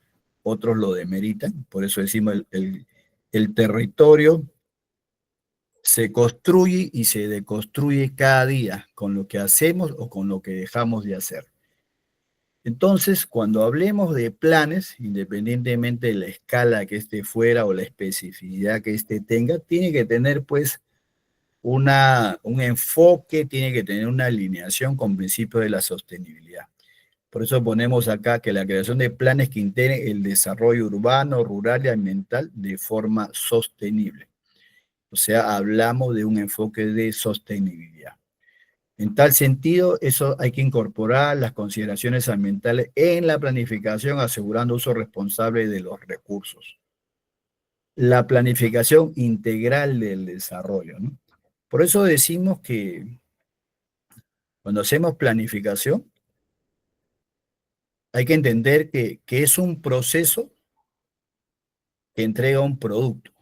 otros lo demeritan, por eso decimos el territorio se construye y se deconstruye cada día con lo que hacemos o con lo que dejamos de hacer. Entonces, cuando hablemos de planes, independientemente de la escala que esté fuera o la especificidad que esté tenga, tiene que tener pues un enfoque, tiene que tener una alineación con principios de la sostenibilidad. Por eso ponemos acá que la creación de planes que integren el desarrollo urbano, rural y ambiental de forma sostenible. O sea, hablamos de un enfoque de sostenibilidad. En tal sentido, eso hay que incorporar las consideraciones ambientales en la planificación, asegurando uso responsable de los recursos. la planificación integral del desarrollo, ¿no? Por eso decimos que cuando hacemos planificación, hay que entender que es un proceso que entrega un producto.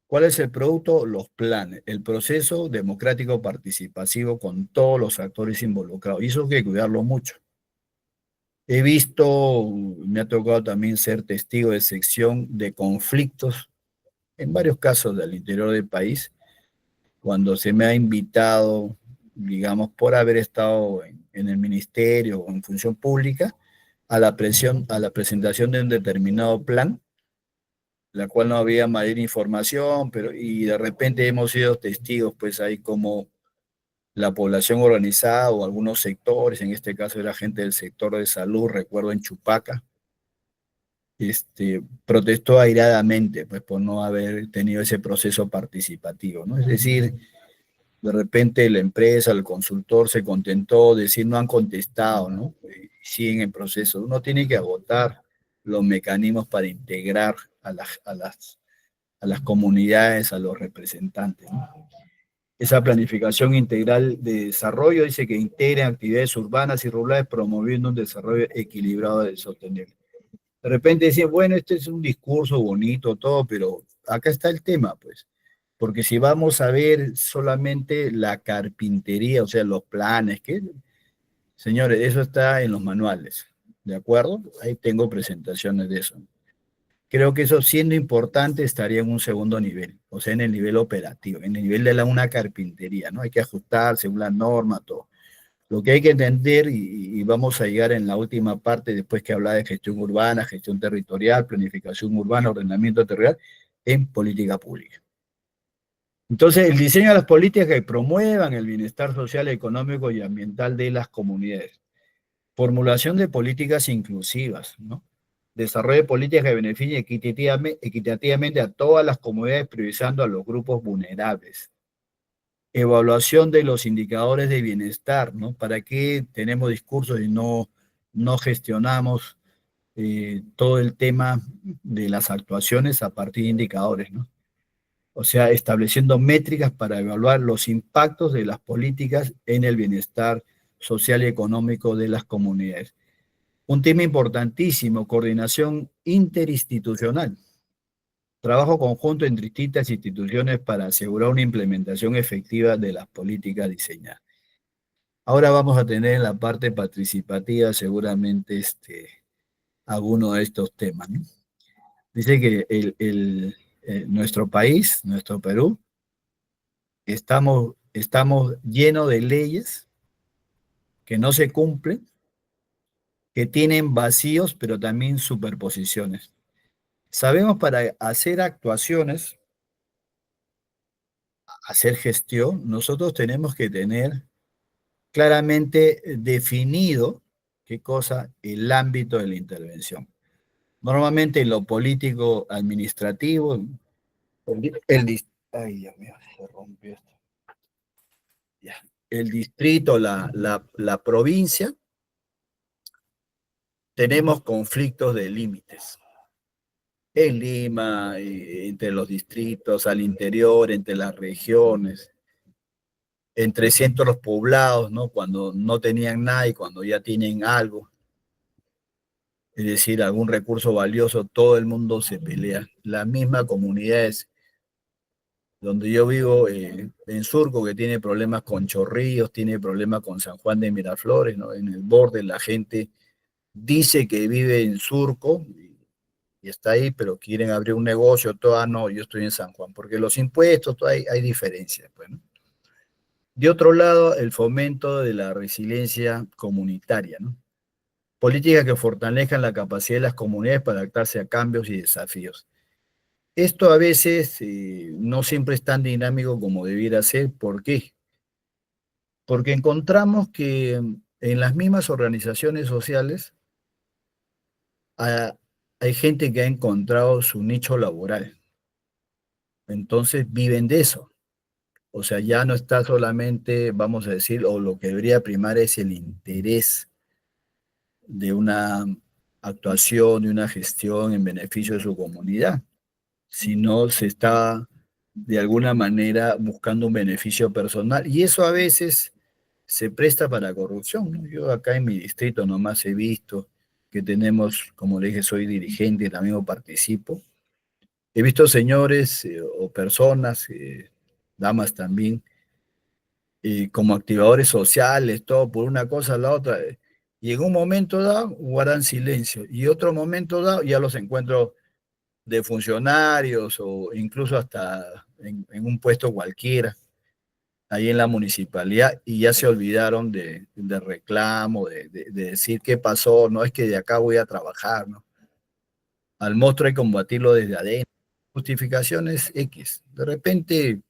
¿Cuál es el producto? Los planes, el proceso democrático participativo con todos los actores involucrados. Y eso hay que cuidarlo mucho. He visto, me ha tocado también ser testigo de sección de conflictos en varios casos del interior del país, cuando se me ha invitado, digamos, por haber estado en el ministerio o en función pública, a la presentación de un determinado plan, la cual no había mayor información, pero y de repente hemos sido testigos, pues ahí como la población organizada o algunos sectores, en este caso era gente del sector de salud, recuerdo en Chupaca, protestó airadamente, pues por no haber tenido ese proceso participativo, ¿no? Es decir, de repente la empresa, el consultor se contentó de decir no han contestado, ¿no? Siguen en proceso. Uno tiene que agotar los mecanismos para integrar a las comunidades, a los representantes, ¿no? Esa planificación integral de desarrollo dice que integren actividades urbanas y rurales promoviendo un desarrollo equilibrado y sostenible. De repente decían, bueno, este es un discurso bonito, todo, pero acá está el tema, pues. Porque si vamos a ver solamente la carpintería, o sea, los planes, que, señores, eso está en los manuales, ¿de acuerdo? Ahí tengo presentaciones de eso. Creo que eso, siendo importante, estaría en un segundo nivel, o sea, en el nivel operativo, en el nivel de una carpintería, ¿no? Hay que ajustar según la norma, todo. Lo que hay que entender, y vamos a llegar en la última parte, después que habla de gestión urbana, gestión territorial, planificación urbana, ordenamiento territorial, en política pública. Entonces, el diseño de las políticas que promuevan el bienestar social, económico y ambiental de las comunidades. Formulación de políticas inclusivas, ¿no? Desarrollo de políticas que beneficien equitativamente a todas las comunidades, priorizando a los grupos vulnerables. Evaluación de los indicadores de bienestar, ¿no? ¿Para qué tenemos discursos y no gestionamos todo el tema de las actuaciones a partir de indicadores, ¿no? O sea, estableciendo métricas para evaluar los impactos de las políticas en el bienestar social y económico de las comunidades. Un tema importantísimo, coordinación interinstitucional. Trabajo conjunto entre distintas instituciones para asegurar una implementación efectiva de las políticas diseñadas. Ahora vamos a tener en la parte participativa seguramente alguno de estos temas, ¿no? Dice que nuestro país, nuestro Perú, estamos llenos de leyes que no se cumplen, que tienen vacíos, pero también superposiciones. Sabemos para hacer actuaciones, hacer gestión, nosotros tenemos que tener claramente definido qué cosa el ámbito de la intervención. Normalmente en lo político administrativo, ay Dios mío, se rompió esto. Ya. El distrito, la provincia, tenemos conflictos de límites. En Lima, entre los distritos, al interior, entre las regiones, entre centros poblados, ¿no? Cuando no tenían nada y cuando ya tienen algo, es decir, algún recurso valioso, todo el mundo se pelea. La misma comunidad es donde yo vivo, en Surco, que tiene problemas con Chorrillos, tiene problemas con San Juan de Miraflores, ¿no? En el borde la gente dice que vive en Surco y está ahí, pero quieren abrir un negocio, todo, no, yo estoy en San Juan, porque los impuestos, todo hay diferencias, pues, ¿no? De otro lado, el fomento de la resiliencia comunitaria, ¿no? Políticas que fortalezcan la capacidad de las comunidades para adaptarse a cambios y desafíos. Esto a veces no siempre es tan dinámico como debiera ser. ¿Por qué? Porque encontramos que en las mismas organizaciones sociales hay gente que ha encontrado su nicho laboral. Entonces viven de eso. O sea, ya no está solamente, vamos a decir, o lo que debería primar es el interés de una actuación, de una gestión en beneficio de su comunidad. sino se está de alguna manera buscando un beneficio personal, y eso a veces se presta para corrupción, ¿no? Yo acá en mi distrito nomás he visto que tenemos, como le dije, soy dirigente y también participo. He visto señores o personas, damas también, como activadores sociales, todo por una cosa a la otra, y en un momento dado guardan silencio, y otro momento dado ya los encuentro de funcionarios o incluso hasta en un puesto cualquiera, ahí en la municipalidad, y ya se olvidaron de reclamo, de decir qué pasó, no es que de acá voy a trabajar, ¿no? Al monstruo hay que combatirlo desde adentro. Justificaciones X. De repente,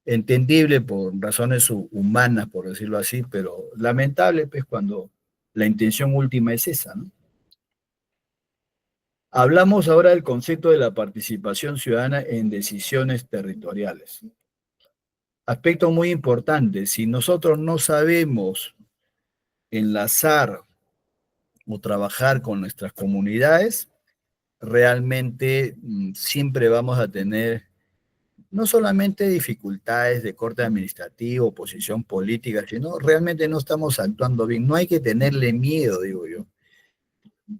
entendible por razones humanas, por decirlo así, pero lamentable, pues, cuando la intención última es esa, ¿no? Hablamos ahora del concepto de la participación ciudadana en decisiones territoriales. Aspecto muy importante, si nosotros no sabemos enlazar o trabajar con nuestras comunidades, realmente siempre vamos a tener no solamente dificultades de corte administrativo, posición política, sino realmente no estamos actuando bien. No hay que tenerle miedo, digo yo.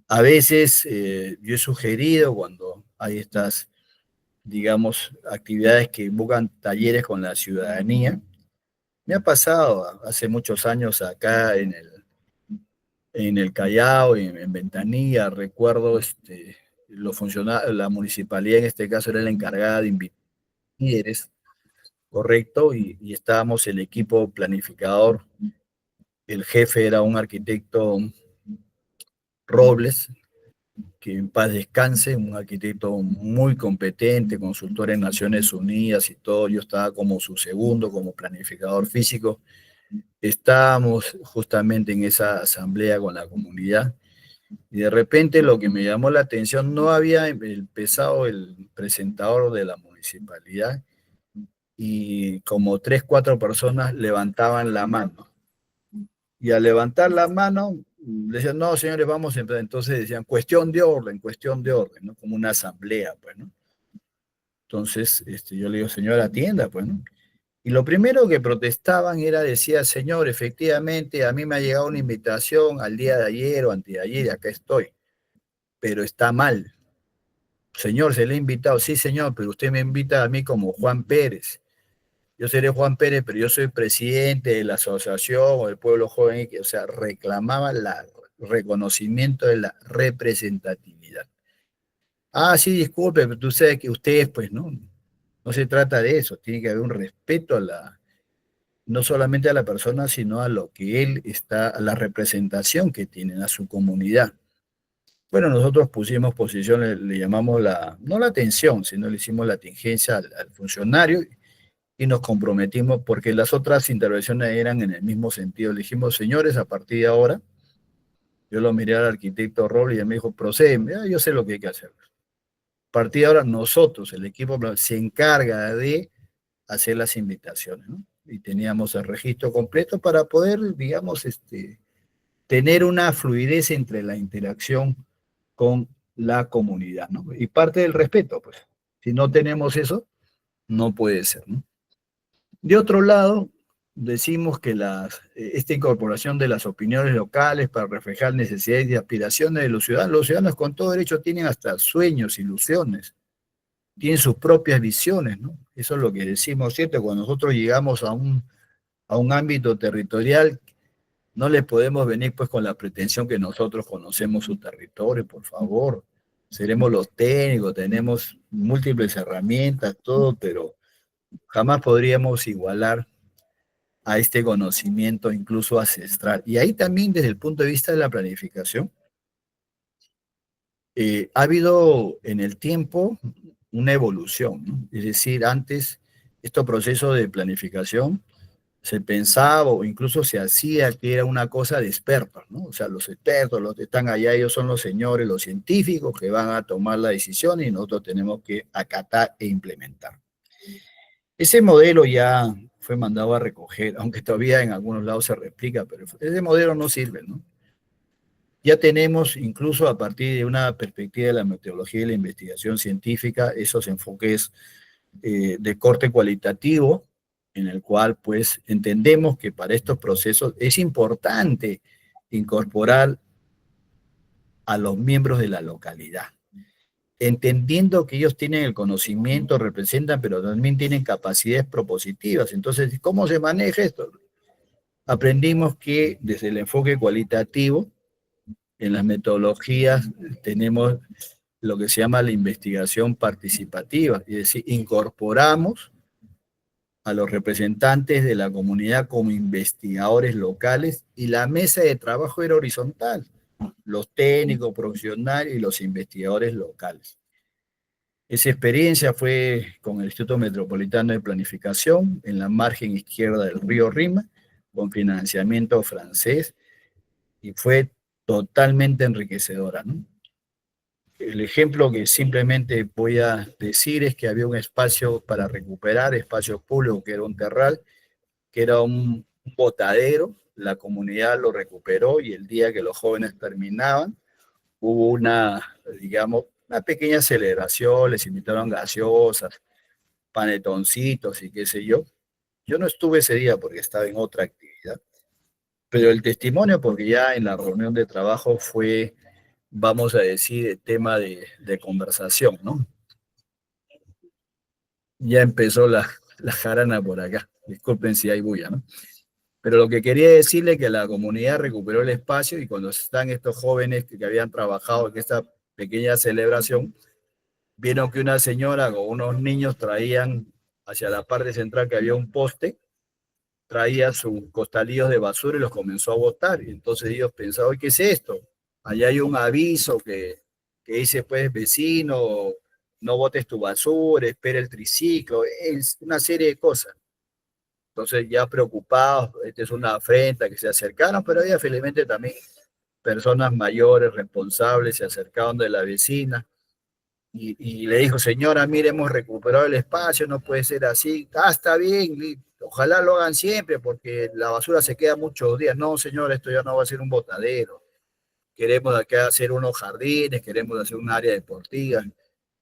A veces yo he sugerido cuando hay estas, digamos, actividades que buscan talleres con la ciudadanía. Me ha pasado hace muchos años acá en el Callao, en Ventanilla, recuerdo los funcionarios, la municipalidad en este caso era la encargada de invitar líderes, correcto, y estábamos el equipo planificador, el jefe era un arquitecto Robles, que en paz descanse, un arquitecto muy competente, consultor en Naciones Unidas y todo, yo estaba como su segundo, como planificador físico. Estábamos justamente en esa asamblea con la comunidad y de repente lo que me llamó la atención, no había empezado el presentador de la municipalidad y como 3, 4 personas levantaban la mano. Y al levantar la mano, decían, no, señores, vamos a empezar. Entonces decían, cuestión de orden, ¿no? Como una asamblea, pues, ¿no? Entonces, yo le digo, señora, atienda, pues, ¿no? Y lo primero que protestaban era, decía, señor, efectivamente, a mí me ha llegado una invitación al día de ayer o antes de ayer y acá estoy, pero está mal. Señor, se le ha invitado, sí, señor, pero usted me invita a mí como Juan Pérez. Yo seré Juan Pérez, pero yo soy presidente de la asociación o del pueblo joven, o sea, reclamaba el reconocimiento de la representatividad. Ah, sí, disculpe, pero tú sabes que ustedes, pues, no se trata de eso, tiene que haber un respeto a no solamente a la persona, sino a lo que él está, a la representación que tienen, a su comunidad. Bueno, nosotros pusimos posición, le llamamos no la atención, sino le hicimos la tingencia al funcionario y nos comprometimos porque las otras intervenciones eran en el mismo sentido. Le dijimos, señores, a partir de ahora, yo lo miré al arquitecto Roll y él me dijo, procede, yo sé lo que hay que hacer. A partir de ahora, nosotros, el equipo, se encarga de hacer las invitaciones, ¿no? Y teníamos el registro completo para poder, digamos, tener una fluidez entre la interacción con la comunidad, ¿no? Y parte del respeto, pues. Si no tenemos eso, no puede ser, ¿no? De otro lado, decimos que esta incorporación de las opiniones locales para reflejar necesidades y aspiraciones de los ciudadanos con todo derecho tienen hasta sueños, ilusiones, tienen sus propias visiones, ¿no? Eso es lo que decimos, ¿cierto? Cuando nosotros llegamos a un ámbito territorial, no les podemos venir pues con la pretensión que nosotros conocemos su territorio, por favor. Seremos los técnicos, tenemos múltiples herramientas, todo, pero jamás podríamos igualar a este conocimiento incluso ancestral. Y ahí también desde el punto de vista de la planificación, ha habido en el tiempo una evolución, ¿no? Es decir, antes estos procesos de planificación se pensaba o incluso se hacía que era una cosa de expertos, ¿no? O sea, los expertos, los que están allá, ellos son los señores, los científicos que van a tomar la decisión y nosotros tenemos que acatar e implementar. Ese modelo ya fue mandado a recoger, aunque todavía en algunos lados se replica, pero ese modelo no sirve, ¿no? Ya tenemos, incluso a partir de una perspectiva de la metodología y la investigación científica, esos enfoques de corte cualitativo, en el cual pues entendemos que para estos procesos es importante incorporar a los miembros de la localidad, entendiendo que ellos tienen el conocimiento, representan, pero también tienen capacidades propositivas. Entonces, ¿cómo se maneja esto? Aprendimos que desde el enfoque cualitativo, en las metodologías tenemos lo que se llama la investigación participativa, es decir, incorporamos a los representantes de la comunidad como investigadores locales y la mesa de trabajo era horizontal, los técnicos profesionales y los investigadores locales. Esa experiencia fue con el Instituto Metropolitano de Planificación en la margen izquierda del río Rima, con financiamiento francés, y fue totalmente enriquecedora, ¿no? El ejemplo que simplemente voy a decir es que había un espacio para recuperar, espacio público, que era un terral, que era un botadero, la comunidad lo recuperó y el día que los jóvenes terminaban, hubo una, digamos, una pequeña celebración, les invitaron gaseosas, panetoncitos y qué sé yo. Yo no estuve ese día porque estaba en otra actividad, pero el testimonio, porque ya en la reunión de trabajo fue, vamos a decir, el tema de conversación, ¿no? Ya empezó la jarana por acá, disculpen si hay bulla, ¿no? Pero lo que quería decirle es que la comunidad recuperó el espacio y cuando están estos jóvenes que habían trabajado en esta pequeña celebración, vieron que una señora con unos niños traían hacia la parte central que había un poste, traía sus costalillos de basura y los comenzó a botar. Y entonces ellos pensaban, ¿qué es esto? Allá hay un aviso que dice, pues, vecino, no botes tu basura, espera el triciclo, es una serie de cosas. Entonces ya preocupados, esta es una afrenta, que se acercaron, pero había felizmente también personas mayores, responsables, se acercaron de la vecina y le dijo, señora, mire, hemos recuperado el espacio, no puede ser así. Ah, está bien, ojalá lo hagan siempre porque la basura se queda muchos días. No, señora, esto ya no va a ser un botadero. Queremos acá hacer unos jardines, queremos hacer un área deportiva.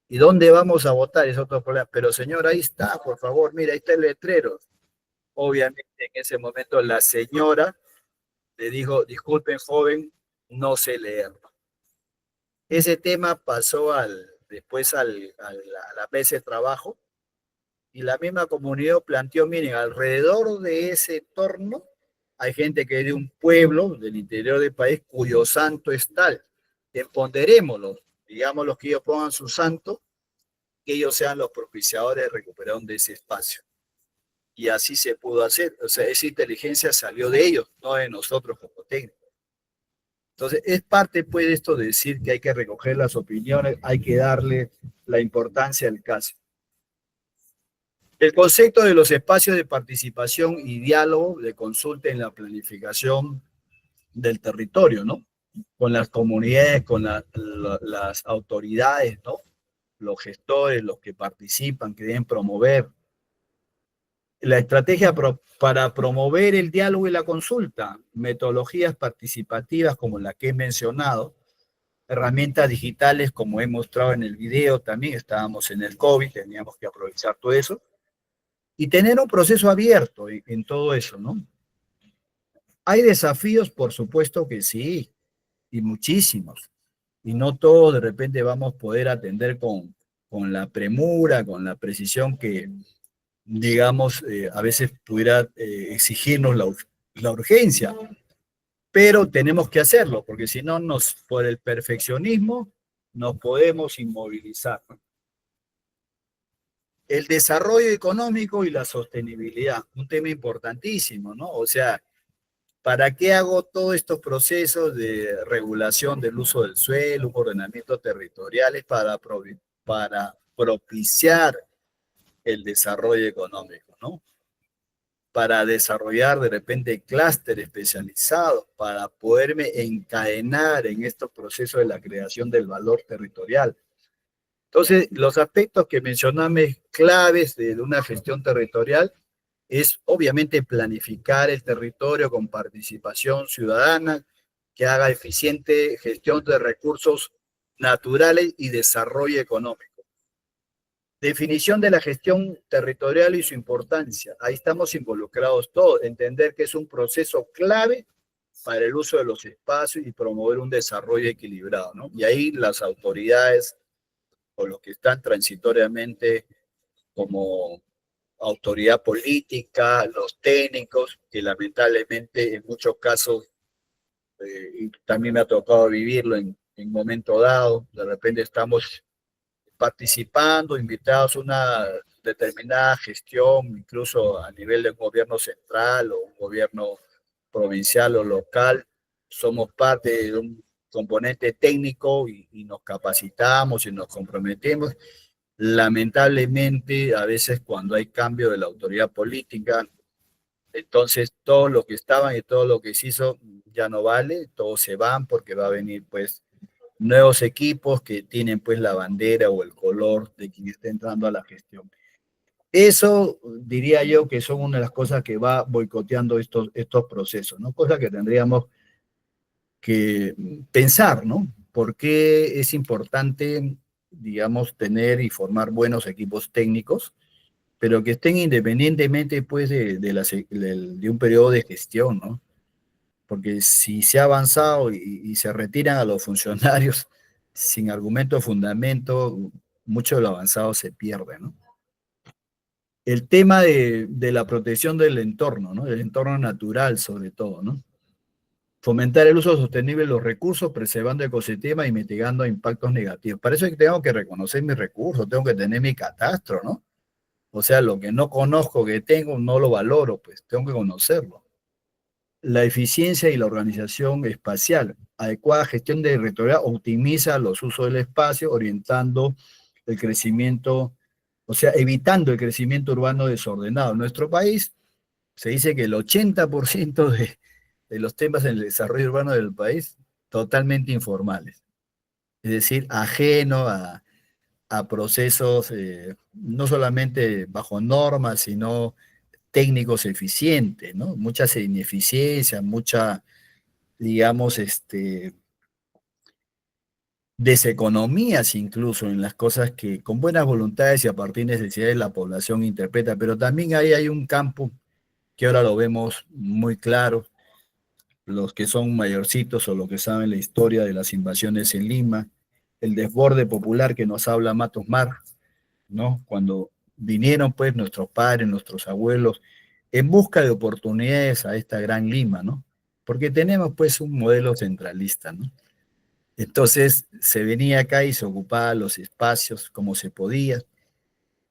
¿Y dónde vamos a botar? Es otro problema. Pero señora, ahí está, por favor, mira, ahí está el letrero. Obviamente en ese momento la señora le dijo, disculpen joven, no sé leer. Ese tema pasó después a la mesa de trabajo y la misma comunidad planteó, miren, alrededor de ese entorno hay gente que es de un pueblo del interior del país cuyo santo es tal. Empoderémoslos, digamos los que ellos pongan su santo, que ellos sean los propiciadores de recuperación de ese espacio. Y así se pudo hacer. O sea, esa inteligencia salió de ellos, no de nosotros como técnicos. Entonces, es parte, pues, de esto de decir que hay que recoger las opiniones, hay que darle la importancia al caso. El concepto de los espacios de participación y diálogo de consulta en la planificación del territorio, ¿no? Con las comunidades, con las autoridades, ¿no? Los gestores, los que participan, que deben promover. La estrategia para promover el diálogo y la consulta, metodologías participativas como la que he mencionado, herramientas digitales como he mostrado en el video también, estábamos en el COVID, teníamos que aprovechar todo eso, y tener un proceso abierto en todo eso, ¿no? Hay desafíos, por supuesto que sí, y muchísimos, y no todos de repente vamos a poder atender con la premura, con la precisión que, digamos, a veces pudiera exigirnos la urgencia, pero tenemos que hacerlo, porque si no, por el perfeccionismo, nos podemos inmovilizar. El desarrollo económico y la sostenibilidad, un tema importantísimo, ¿no? O sea, ¿para qué hago todos estos procesos de regulación del uso del suelo, ordenamiento territoriales para propiciar el desarrollo económico, ¿no? Para desarrollar de repente clústeres especializados, para poderme encadenar en estos procesos de la creación del valor territorial. Entonces, los aspectos que mencionamos claves de una gestión territorial es obviamente planificar el territorio con participación ciudadana, que haga eficiente gestión de recursos naturales y desarrollo económico. Definición de la gestión territorial y su importancia. Ahí estamos involucrados todos. Entender que es un proceso clave para el uso de los espacios y promover un desarrollo equilibrado, ¿no? Y ahí las autoridades o los que están transitoriamente como autoridad política, los técnicos, que lamentablemente en muchos casos, y también me ha tocado vivirlo en momento dado, de repente estamos participando, invitados a una determinada gestión, incluso a nivel de un gobierno central o un gobierno provincial o local, somos parte de un componente técnico y nos capacitamos y nos comprometemos. Lamentablemente, a veces cuando hay cambio de la autoridad política, entonces todo lo que estaban y todo lo que se hizo ya no vale, todos se van porque va a venir pues nuevos equipos que tienen pues la bandera o el color de quien está entrando a la gestión. Eso diría yo que son una de las cosas que va boicoteando estos procesos, ¿no? Cosas que tendríamos que pensar, ¿no? ¿Por qué es importante, digamos, tener y formar buenos equipos técnicos, pero que estén independientemente pues de un periodo de gestión, ¿no? Porque si se ha avanzado y se retiran a los funcionarios sin argumento o fundamento, mucho de lo avanzado se pierde, ¿no? El tema de la protección del entorno, ¿no? Del entorno natural sobre todo, ¿no? Fomentar el uso sostenible de los recursos, preservando el ecosistema y mitigando impactos negativos. Para eso es que tengo que reconocer mis recursos, tengo que tener mi catastro, ¿no? O sea, lo que no conozco que tengo, no lo valoro, pues tengo que conocerlo. La eficiencia y la organización espacial. Adecuada gestión territorial optimiza los usos del espacio, orientando el crecimiento, o sea, evitando el crecimiento urbano desordenado. En nuestro país se dice que el 80% de los temas en el desarrollo urbano del país totalmente informales. Es decir, ajeno a procesos no solamente bajo normas, sino técnicos eficientes, ¿no? Muchas ineficiencias, mucha, digamos, deseconomías incluso en las cosas que con buenas voluntades y a partir de necesidades la población interpreta, pero también ahí hay un campo que ahora lo vemos muy claro, los que son mayorcitos o los que saben la historia de las invasiones en Lima, el desborde popular que nos habla Matos Mar, ¿no? Cuando vinieron pues nuestros padres, nuestros abuelos, en busca de oportunidades a esta gran Lima, ¿no? Porque tenemos pues un modelo centralista, ¿no? Entonces se venía acá y se ocupaba los espacios como se podía.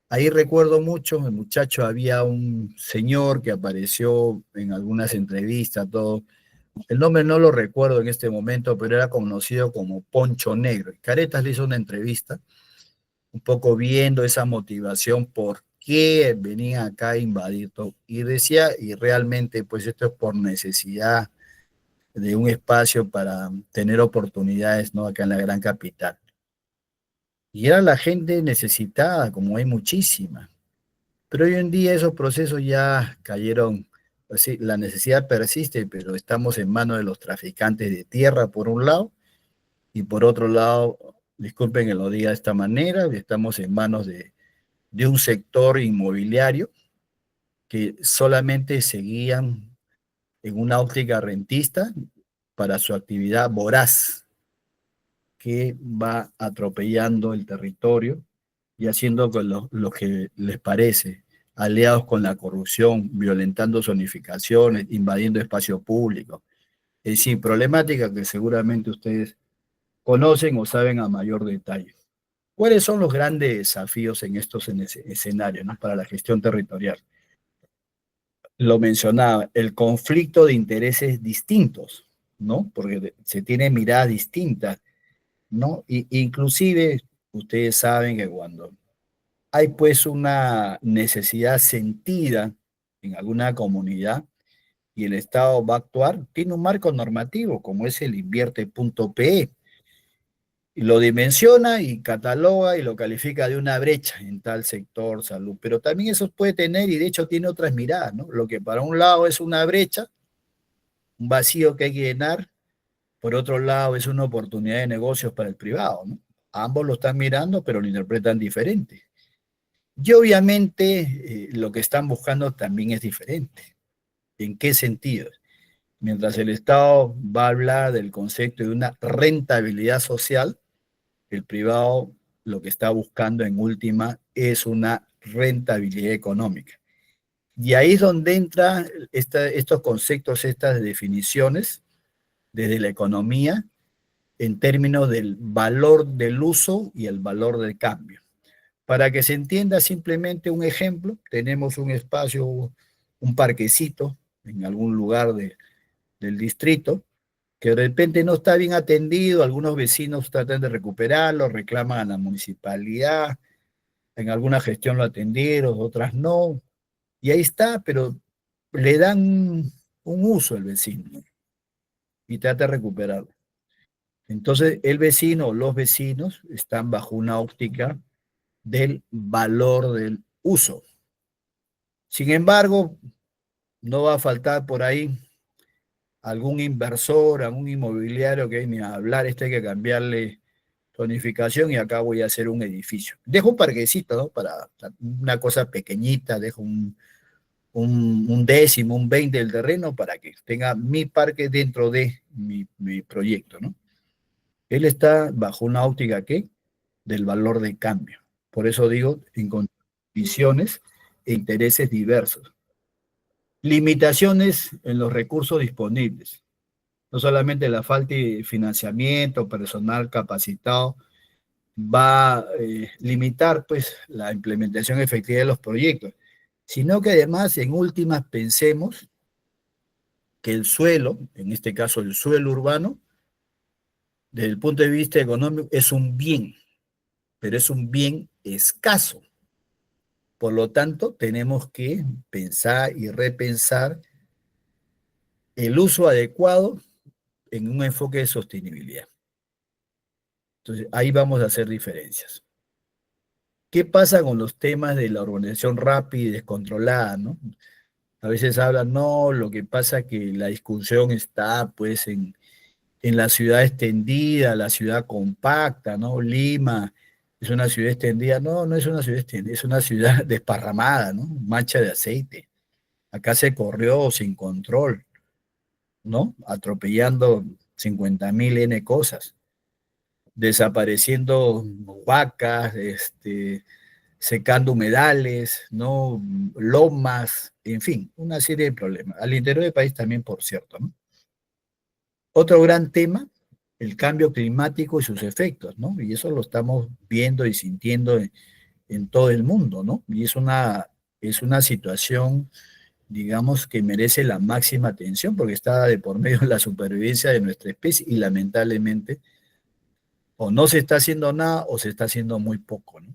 Ahí recuerdo mucho, el muchacho, había un señor que apareció en algunas entrevistas, todo. El nombre no lo recuerdo en este momento, pero era conocido como Poncho Negro. Y Caretas le hizo una entrevista, un poco viendo esa motivación, por qué venía acá a invadir todo. Y decía, y realmente pues esto es por necesidad de un espacio para tener oportunidades, ¿no? Acá en la gran capital. Y era la gente necesitada, como hay muchísima. Pero hoy en día esos procesos ya cayeron, pues sí, la necesidad persiste, pero estamos en manos de los traficantes de tierra por un lado, y por otro lado, disculpen que lo diga de esta manera, estamos en manos de un sector inmobiliario que solamente seguían en una óptica rentista para su actividad voraz, que va atropellando el territorio y haciendo con lo que les parece, aliados con la corrupción, violentando zonificaciones, invadiendo espacio público. Es decir, problemática que seguramente ustedes conocen o saben a mayor detalle. ¿Cuáles son los grandes desafíos en estos escenarios, ¿no? Para la gestión territorial? Lo mencionaba, el conflicto de intereses distintos, ¿no? Porque se tienen miradas distintas, ¿no? Inclusive, ustedes saben que cuando hay pues una necesidad sentida en alguna comunidad y el Estado va a actuar, tiene un marco normativo como es el invierte.pe, y lo dimensiona y cataloga y lo califica de una brecha en tal sector, salud, pero también eso puede tener, y de hecho tiene otras miradas, ¿no? Lo que para un lado es una brecha, un vacío que hay que llenar, por otro lado, es una oportunidad de negocios para el privado, ¿no? Ambos lo están mirando, pero lo interpretan diferente. Y obviamente lo que están buscando también es diferente. ¿En qué sentido? Mientras el Estado va a hablar del concepto de una rentabilidad social, el privado lo que está buscando en última es una rentabilidad económica. Y ahí es donde entran estos conceptos, estas definiciones desde la economía en términos del valor del uso y el valor del cambio. Para que se entienda simplemente un ejemplo, tenemos un espacio, un parquecito en algún lugar del distrito, que de repente no está bien atendido, algunos vecinos tratan de recuperarlo, reclaman a la municipalidad, en alguna gestión lo atendieron, otras no, y ahí está, pero le dan un uso al vecino y trata de recuperarlo. Entonces, el vecino o los vecinos están bajo una óptica del valor del uso. Sin embargo, no va a faltar por ahí algún inversor, algún inmobiliario que viene a hablar, hay que cambiarle tonificación y acá voy a hacer un edificio. Dejo un parquecito, ¿no? Para una cosa pequeñita, dejo un décimo, un 20 del terreno para que tenga mi parque dentro de mi proyecto, ¿no? Él está bajo una óptica, ¿qué? Del valor de cambio. Por eso digo, en condiciones e intereses diversos. Limitaciones en los recursos disponibles. No solamente la falta de financiamiento, personal capacitado, va a limitar pues, la implementación efectiva de los proyectos, sino que además, en últimas, pensemos que el suelo, en este caso el suelo urbano, desde el punto de vista económico, es un bien, pero es un bien escaso. Por lo tanto, tenemos que pensar y repensar el uso adecuado en un enfoque de sostenibilidad. Entonces, ahí vamos a hacer diferencias. ¿Qué pasa con los temas de la urbanización rápida y descontrolada, no? A veces hablan, no, lo que pasa es que la discusión está, pues, en la ciudad extendida, la ciudad compacta, ¿no? Lima es una ciudad extendida. No, no es una ciudad extendida, es una ciudad desparramada, ¿no? Mancha de aceite. Acá se corrió sin control, ¿no? Atropellando 50.000 N cosas, desapareciendo vacas, secando humedales, ¿no? Lomas, en fin, una serie de problemas. Al interior del país también, por cierto, ¿no? Otro gran tema, el cambio climático y sus efectos, ¿no? Y eso lo estamos viendo y sintiendo en todo el mundo, ¿no? Y es una situación, digamos, que merece la máxima atención porque está de por medio de la supervivencia de nuestra especie y lamentablemente o no se está haciendo nada o se está haciendo muy poco, ¿no?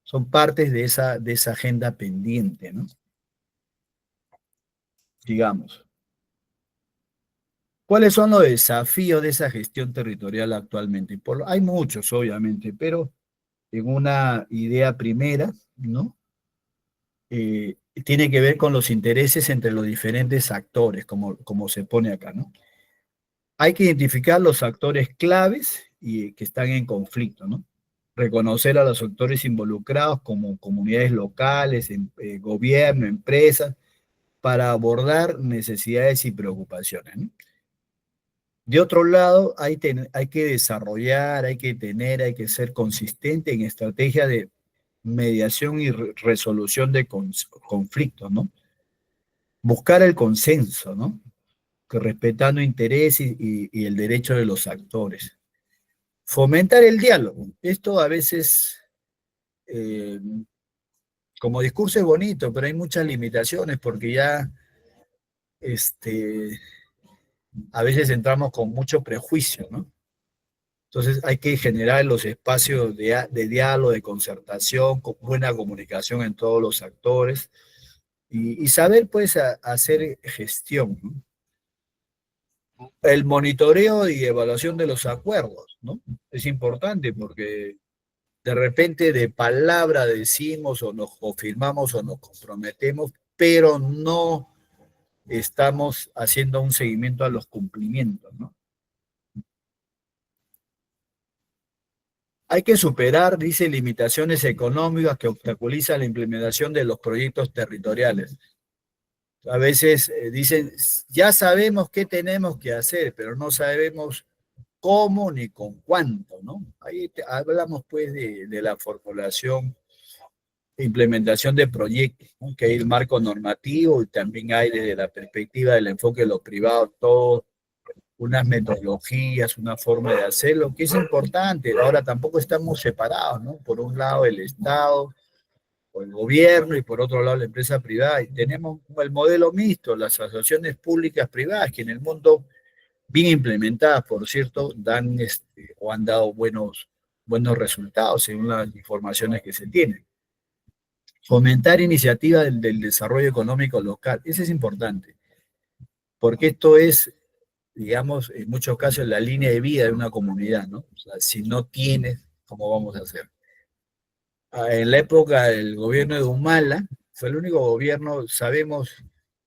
Son partes de esa agenda pendiente, ¿no? Digamos. ¿Cuáles son los desafíos de esa gestión territorial actualmente? Hay muchos, obviamente, pero en una idea primera, ¿no? Tiene que ver con los intereses entre los diferentes actores, como se pone acá, ¿no? Hay que identificar los actores claves y que están en conflicto, ¿no? Reconocer a los actores involucrados como comunidades locales, gobierno, empresas, para abordar necesidades y preocupaciones, ¿no? De otro lado, hay que desarrollar, hay que ser consistente en estrategias de mediación y resolución de conflictos, ¿no? Buscar el consenso, ¿no? Que respetando intereses y el derecho de los actores. Fomentar el diálogo. Esto a veces, como discurso es bonito, pero hay muchas limitaciones porque ya, a veces entramos con mucho prejuicio, ¿no? Entonces hay que generar los espacios de diálogo, de concertación, con buena comunicación en todos los actores y saber pues hacer gestión, ¿no? El monitoreo y evaluación de los acuerdos, ¿no? Es importante porque de repente de palabra decimos o firmamos o nos comprometemos, pero no estamos haciendo un seguimiento a los cumplimientos, ¿no? Hay que superar, dice, limitaciones económicas que obstaculizan la implementación de los proyectos territoriales. A veces dicen, ya sabemos qué tenemos que hacer, pero no sabemos cómo ni con cuánto, ¿no? Ahí hablamos pues de la formulación e implementación de proyectos, ¿no? Que hay el marco normativo y también hay desde la perspectiva del enfoque de los privados, todo unas metodologías, una forma de hacerlo, que es importante. Ahora tampoco estamos separados, ¿no? Por un lado el Estado o el gobierno y por otro lado la empresa privada. Y tenemos el modelo mixto, las asociaciones públicas privadas, que en el mundo, bien implementadas, por cierto, dan o han dado buenos resultados según las informaciones que se tienen. Fomentar iniciativas del desarrollo económico local, eso es importante, porque esto es, digamos, en muchos casos la línea de vida de una comunidad, ¿no? O sea, si no tienes, ¿cómo vamos a hacer? En la época del gobierno de Humala, fue el único gobierno, sabemos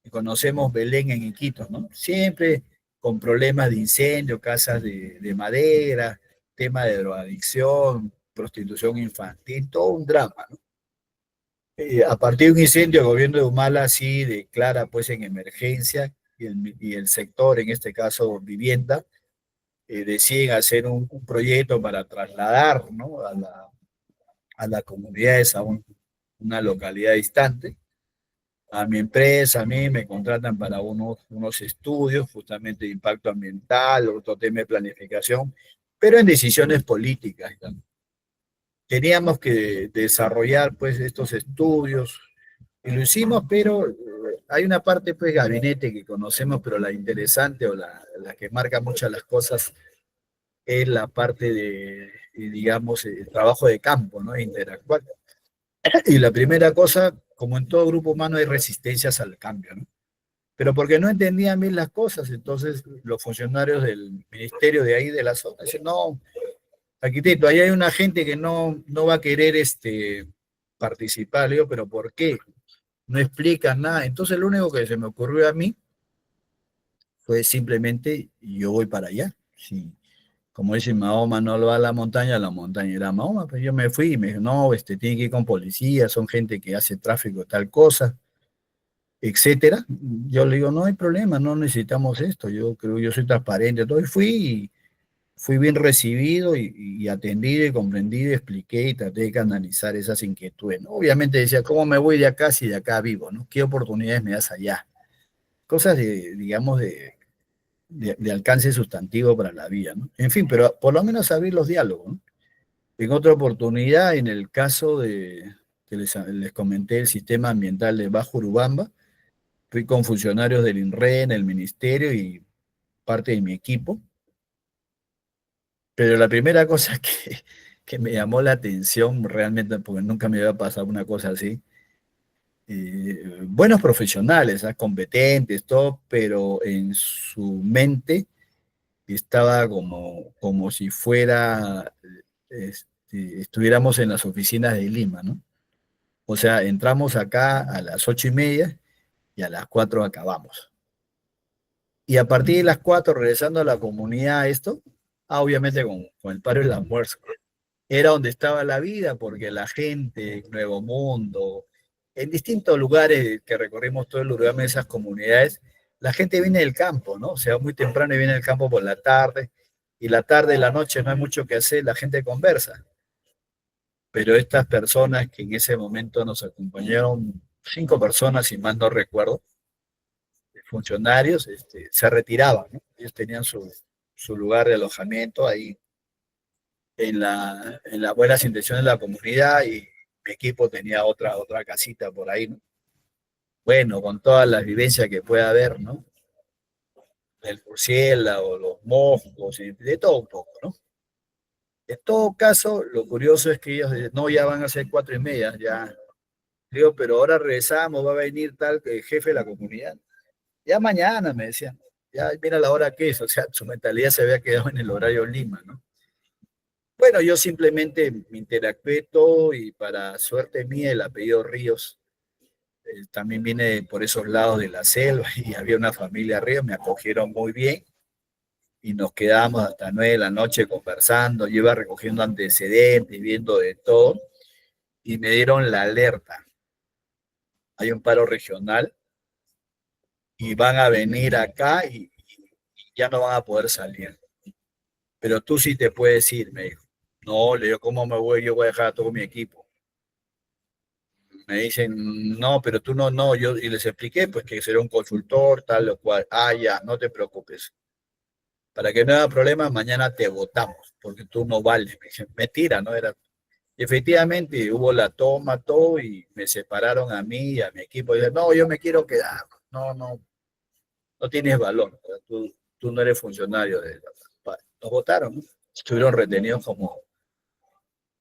y conocemos Belén en Iquitos, ¿no? Siempre con problemas de incendio, casas de madera, tema de drogadicción, prostitución infantil, todo un drama, ¿no? A partir de un incendio, el gobierno de Humala sí declara pues en emergencia y el sector, en este caso vivienda, deciden hacer un proyecto para trasladar, ¿no? a las comunidades a una localidad distante. A mi empresa, a mí me contratan para unos estudios justamente de impacto ambiental, otro tema de planificación, pero en decisiones políticas, ¿no? Teníamos que desarrollar pues estos estudios y lo hicimos, pero hay una parte pues gabinete que conocemos, pero la interesante o la que marca muchas las cosas es la parte de, digamos, el trabajo de campo, ¿no? Interactuar. Y la primera cosa, como en todo grupo humano, hay resistencias al cambio, ¿no? Pero porque no entendían bien las cosas, entonces los funcionarios del ministerio de ahí de la zona dicen, no, arquitecto, ahí hay una gente que no va a querer participar. Le digo, pero ¿por qué? No explican nada. Entonces lo único que se me ocurrió a mí fue simplemente, yo voy para allá. Sí. Como dice Mahoma, no lo va a la montaña irá Mahoma. Pues yo me fui y me dijo, no, tiene que ir con policía, son gente que hace tráfico, tal cosa, etcétera. Yo le digo, no hay problema, no necesitamos esto, yo creo, yo soy transparente, todo. Y fui bien recibido y atendido y comprendido, y expliqué y traté de canalizar esas inquietudes, ¿no? Obviamente decía, ¿cómo me voy de acá si de acá vivo, ¿no? ¿Qué oportunidades me das allá? Cosas digamos, de alcance sustantivo para la vida, ¿no? En fin, pero por lo menos abrir los diálogos, ¿no? En otra oportunidad, en el caso que les comenté, el sistema ambiental de Bajo Urubamba, fui con funcionarios del INREN, el ministerio y parte de mi equipo, pero la primera cosa que me llamó la atención realmente, porque nunca me había pasado una cosa así, buenos profesionales, ¿eh? Competentes, todo, pero en su mente estaba como si fuera, estuviéramos en las oficinas de Lima, ¿no? O sea, entramos acá a las 8:30 y a las 4 acabamos. Y a partir de las 4, regresando a la comunidad, obviamente con el paro y el almuerzo, era donde estaba la vida, porque la gente, Nuevo Mundo, en distintos lugares que recorrimos todo el Uruguay, en esas comunidades, la gente viene del campo, ¿no? O sea, muy temprano y viene del campo por la tarde, y la tarde y la noche no hay mucho que hacer, la gente conversa. Pero estas personas que en ese momento nos acompañaron, 5 personas, si mal no recuerdo, funcionarios, se retiraban, ¿no? Ellos tenían su lugar de alojamiento ahí en las buenas intenciones de la comunidad y mi equipo tenía otra casita por ahí, ¿no? Bueno, con todas las vivencias que pueda haber, ¿no? El murciélago, los moscos, de todo un poco, ¿no? En todo caso, lo curioso es que ellos dicen, no, ya van a ser 4:30, ya. Digo, pero ahora regresamos, va a venir tal jefe de la comunidad. Ya mañana, me decían, ya mira la hora que es, o sea, su mentalidad se había quedado en el horario Lima, ¿no? Bueno, yo simplemente me interactué todo y para suerte mía el apellido Ríos también viene por esos lados de la selva y había una familia Ríos, me acogieron muy bien y nos quedamos hasta 9 de la noche conversando, yo iba recogiendo antecedentes, viendo de todo, y me dieron la alerta. Hay un paro regional y van a venir acá y ya no van a poder salir. Pero tú sí te puedes ir, me dijo. No, le digo, ¿cómo me voy? Yo voy a dejar a todo mi equipo. Me dicen, no, pero tú no, yo, y les expliqué, pues, que será un consultor, tal o cual. Ah, ya, no te preocupes. Para que no haya problemas, mañana te votamos, porque tú no vales. Me dicen, mentira, ¿no? Era. Y efectivamente, hubo la toma, todo, y me separaron a mí y a mi equipo. Y dije, no, yo me quiero quedar. No tienes valor. Tú no eres funcionario de la. Nos votaron, ¿no? Estuvieron retenidos como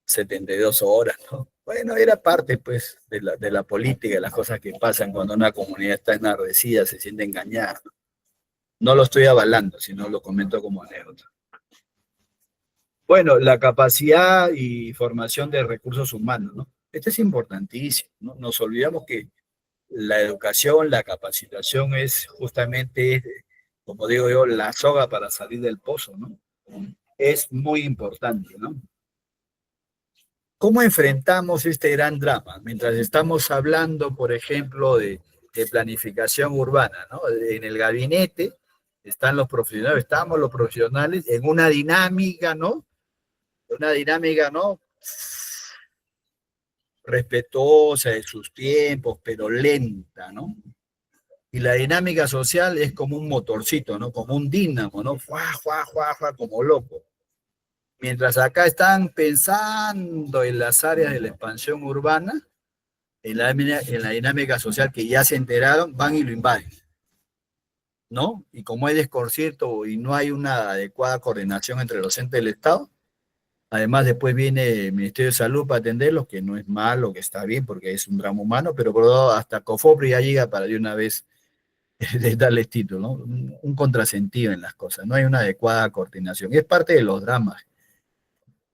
72 horas, ¿no? Bueno, era parte, pues, de la política, de las cosas que pasan cuando una comunidad está enardecida, se siente engañada. No lo estoy avalando, sino lo comento como anécdota. Bueno, la capacidad y formación de recursos humanos, ¿no? Esto es importantísimo, ¿no? Nos olvidamos que la educación, la capacitación es justamente, como digo yo, la soga para salir del pozo, ¿no? Es muy importante, ¿no? ¿Cómo enfrentamos este gran drama? Mientras estamos hablando, por ejemplo, de planificación urbana, ¿no? En el gabinete están los profesionales, estamos los profesionales en una dinámica, ¿no? Respetuosa de sus tiempos, pero lenta, ¿no? Y la dinámica social es como un motorcito, ¿no? Como un dínamo, ¿no? Juá, juá, juá, juá, como loco. Mientras acá están pensando en las áreas de la expansión urbana, en la dinámica social que ya se enteraron, van y lo invaden, ¿no? Y como hay desconcierto y no hay una adecuada coordinación entre los entes del Estado, además después viene el Ministerio de Salud para atenderlos, que no es malo, que está bien, porque es un drama humano, pero por otro lado, hasta COFOPRI ya llega para de una vez darles título, ¿no? Un contrasentido en las cosas, no hay una adecuada coordinación. Es parte de los dramas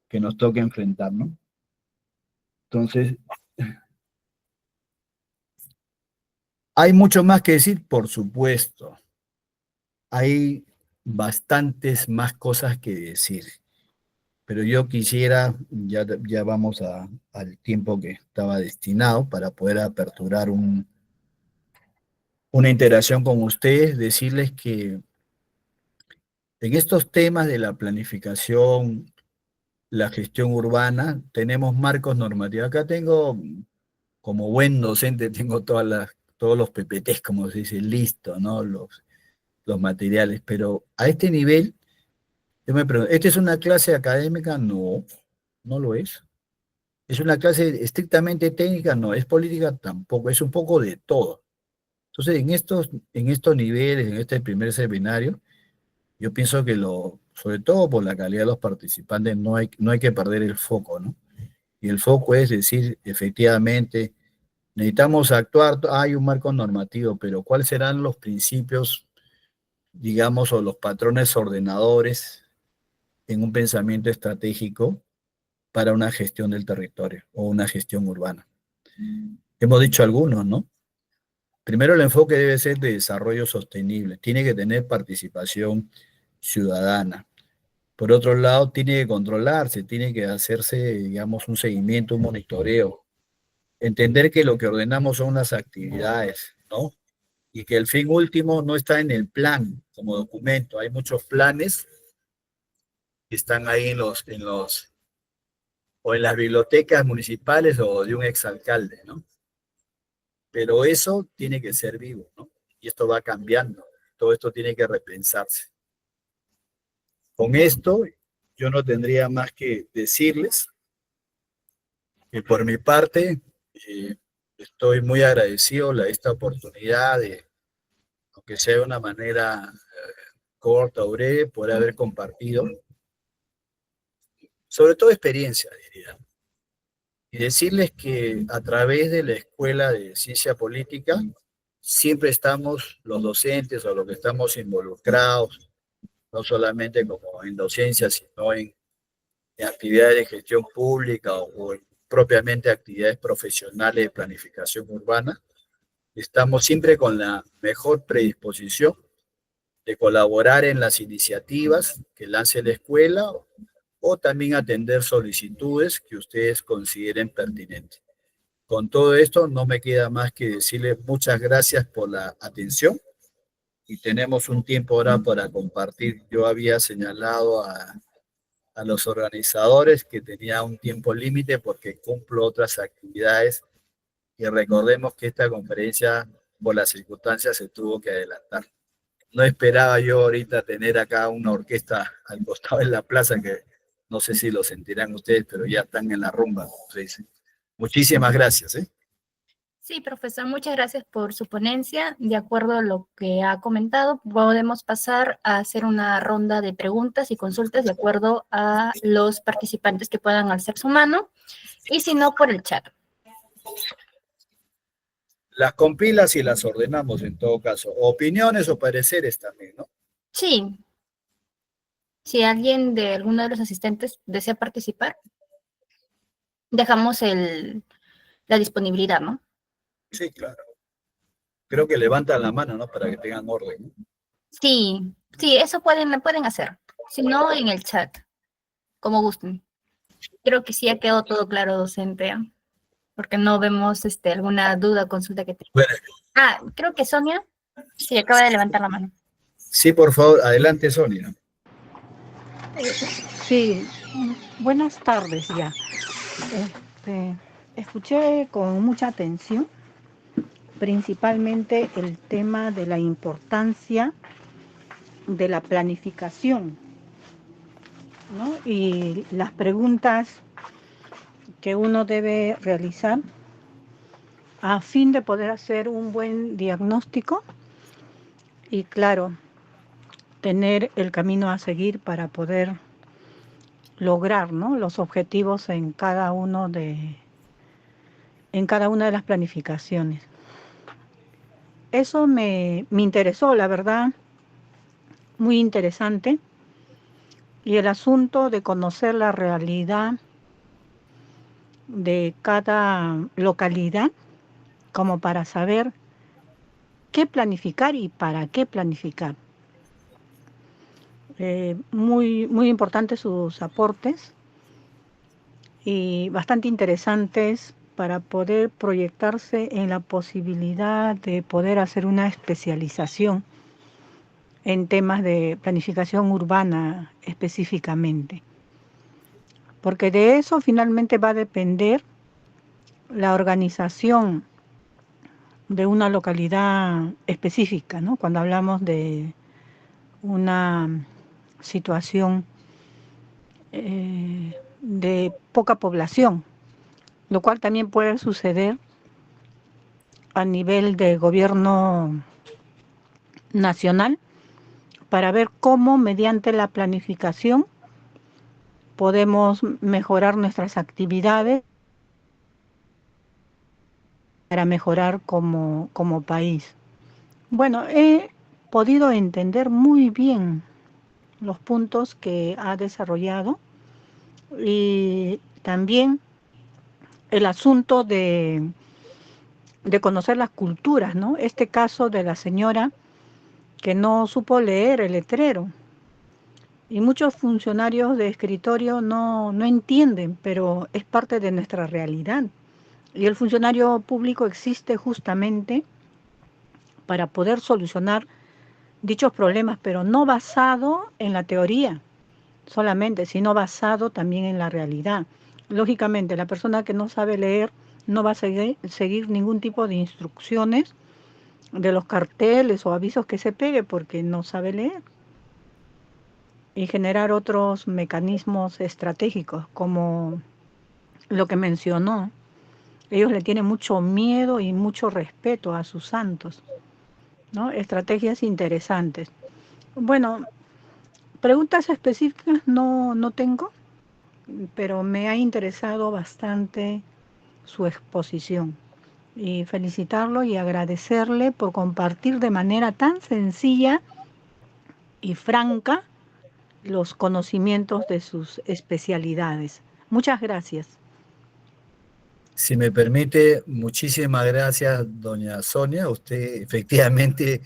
que nos toca enfrentar, ¿no? Entonces, ¿hay mucho más que decir? Por supuesto. Hay bastantes más cosas que decir. Pero yo quisiera, ya vamos al tiempo que estaba destinado para poder aperturar una interacción con ustedes, decirles que en estos temas de la planificación, la gestión urbana, tenemos marcos normativos. Acá tengo, como buen docente, tengo todos los PPTs, como se dice, listos, ¿no? Los materiales, pero a este nivel, yo me pregunto, ¿esta es una clase académica? No, no lo es. ¿Es una clase estrictamente técnica? No. ¿Es política? Tampoco. Es un poco de todo. Entonces, en estos niveles, en este primer seminario, yo pienso que sobre todo por la calidad de los participantes, no hay que perder el foco, ¿no? Y el foco es decir, efectivamente, necesitamos actuar, hay un marco normativo, pero ¿cuáles serán los principios, digamos, o los patrones ordenadores en un pensamiento estratégico para una gestión del territorio o una gestión urbana? Hemos dicho algunos, ¿no? Primero, el enfoque debe ser de desarrollo sostenible, tiene que tener participación ciudadana. Por otro lado, tiene que controlarse, tiene que hacerse, digamos, un seguimiento, un monitoreo. Entender que lo que ordenamos son unas actividades, ¿no? Y que el fin último no está en el plan como documento. Hay muchos planes que están ahí o en las bibliotecas municipales o de un exalcalde, ¿no? Pero eso tiene que ser vivo, ¿no? Y esto va cambiando. Todo esto tiene que repensarse. Con esto, yo no tendría más que decirles que por mi parte, estoy muy agradecido de esta oportunidad de, aunque sea de una manera corta o breve, poder haber compartido, sobre todo experiencia, diría. Y decirles que a través de la Escuela de Ciencia Política, siempre estamos los docentes o los que estamos involucrados, no solamente como en docencia, sino en actividades de gestión pública o en propiamente actividades profesionales de planificación urbana, estamos siempre con la mejor predisposición de colaborar en las iniciativas que lance la escuela o también atender solicitudes que ustedes consideren pertinentes. Con todo esto, no me queda más que decirles muchas gracias por la atención y tenemos un tiempo ahora para compartir. Yo había señalado a los organizadores que tenía un tiempo límite porque cumplo otras actividades y recordemos que esta conferencia por las circunstancias se tuvo que adelantar. No esperaba yo ahorita tener acá una orquesta al costado de la plaza que no sé si lo sentirán ustedes, pero ya están en la rumba. Entonces, muchísimas gracias. Sí, profesor, muchas gracias por su ponencia. De acuerdo a lo que ha comentado, podemos pasar a hacer una ronda de preguntas y consultas de acuerdo a los participantes que puedan alzar su mano, y si no, por el chat. Las compilas y las ordenamos en todo caso. Opiniones o pareceres también, ¿no? Sí. Si alguien de alguno de los asistentes desea participar, dejamos la disponibilidad, ¿no? Sí, claro. Creo que levantan la mano, ¿no? Para que tengan orden, ¿no? Sí, eso pueden hacer. Si no, en el chat, como gusten. Creo que sí ha quedado todo claro, docente, ¿eh? Porque no vemos alguna duda o consulta que tenga. Bueno. Creo que Sonia sí acaba de levantar la mano. Sí, por favor, adelante, Sonia. Sí, buenas tardes ya. Escuché con mucha atención principalmente el tema de la importancia de la planificación, ¿no? Y las preguntas que uno debe realizar a fin de poder hacer un buen diagnóstico y, claro, tener el camino a seguir para poder lograr, ¿no?, los objetivos en cada una de las planificaciones. Eso me interesó, la verdad, muy interesante. Y el asunto de conocer la realidad de cada localidad, como para saber qué planificar y para qué planificar. Muy, muy importantes sus aportes y bastante interesantes para poder proyectarse en la posibilidad de poder hacer una especialización en temas de planificación urbana específicamente. Porque de eso finalmente va a depender la organización de una localidad específica, ¿no? Cuando hablamos de una situación de poca población, lo cual también puede suceder a nivel de gobierno nacional, para ver cómo mediante la planificación podemos mejorar nuestras actividades para mejorar como país. Bueno, he podido entender muy bien los puntos que ha desarrollado y también el asunto de conocer las culturas, ¿no? Este caso de la señora que no supo leer el letrero. Y muchos funcionarios de escritorio no entienden, pero es parte de nuestra realidad. Y el funcionario público existe justamente para poder solucionar dichos problemas, pero no basado en la teoría solamente, sino basado también en la realidad. Lógicamente, la persona que no sabe leer no va a seguir ningún tipo de instrucciones de los carteles o avisos que se pegue porque no sabe leer. Y generar otros mecanismos estratégicos, como lo que mencionó. Ellos le tienen mucho miedo y mucho respeto a sus santos, ¿no? Estrategias interesantes. Bueno, preguntas específicas no tengo, pero me ha interesado bastante su exposición. Y felicitarlo y agradecerle por compartir de manera tan sencilla y franca los conocimientos de sus especialidades. Muchas gracias. Si me permite, muchísimas gracias, doña Sonia. Usted efectivamente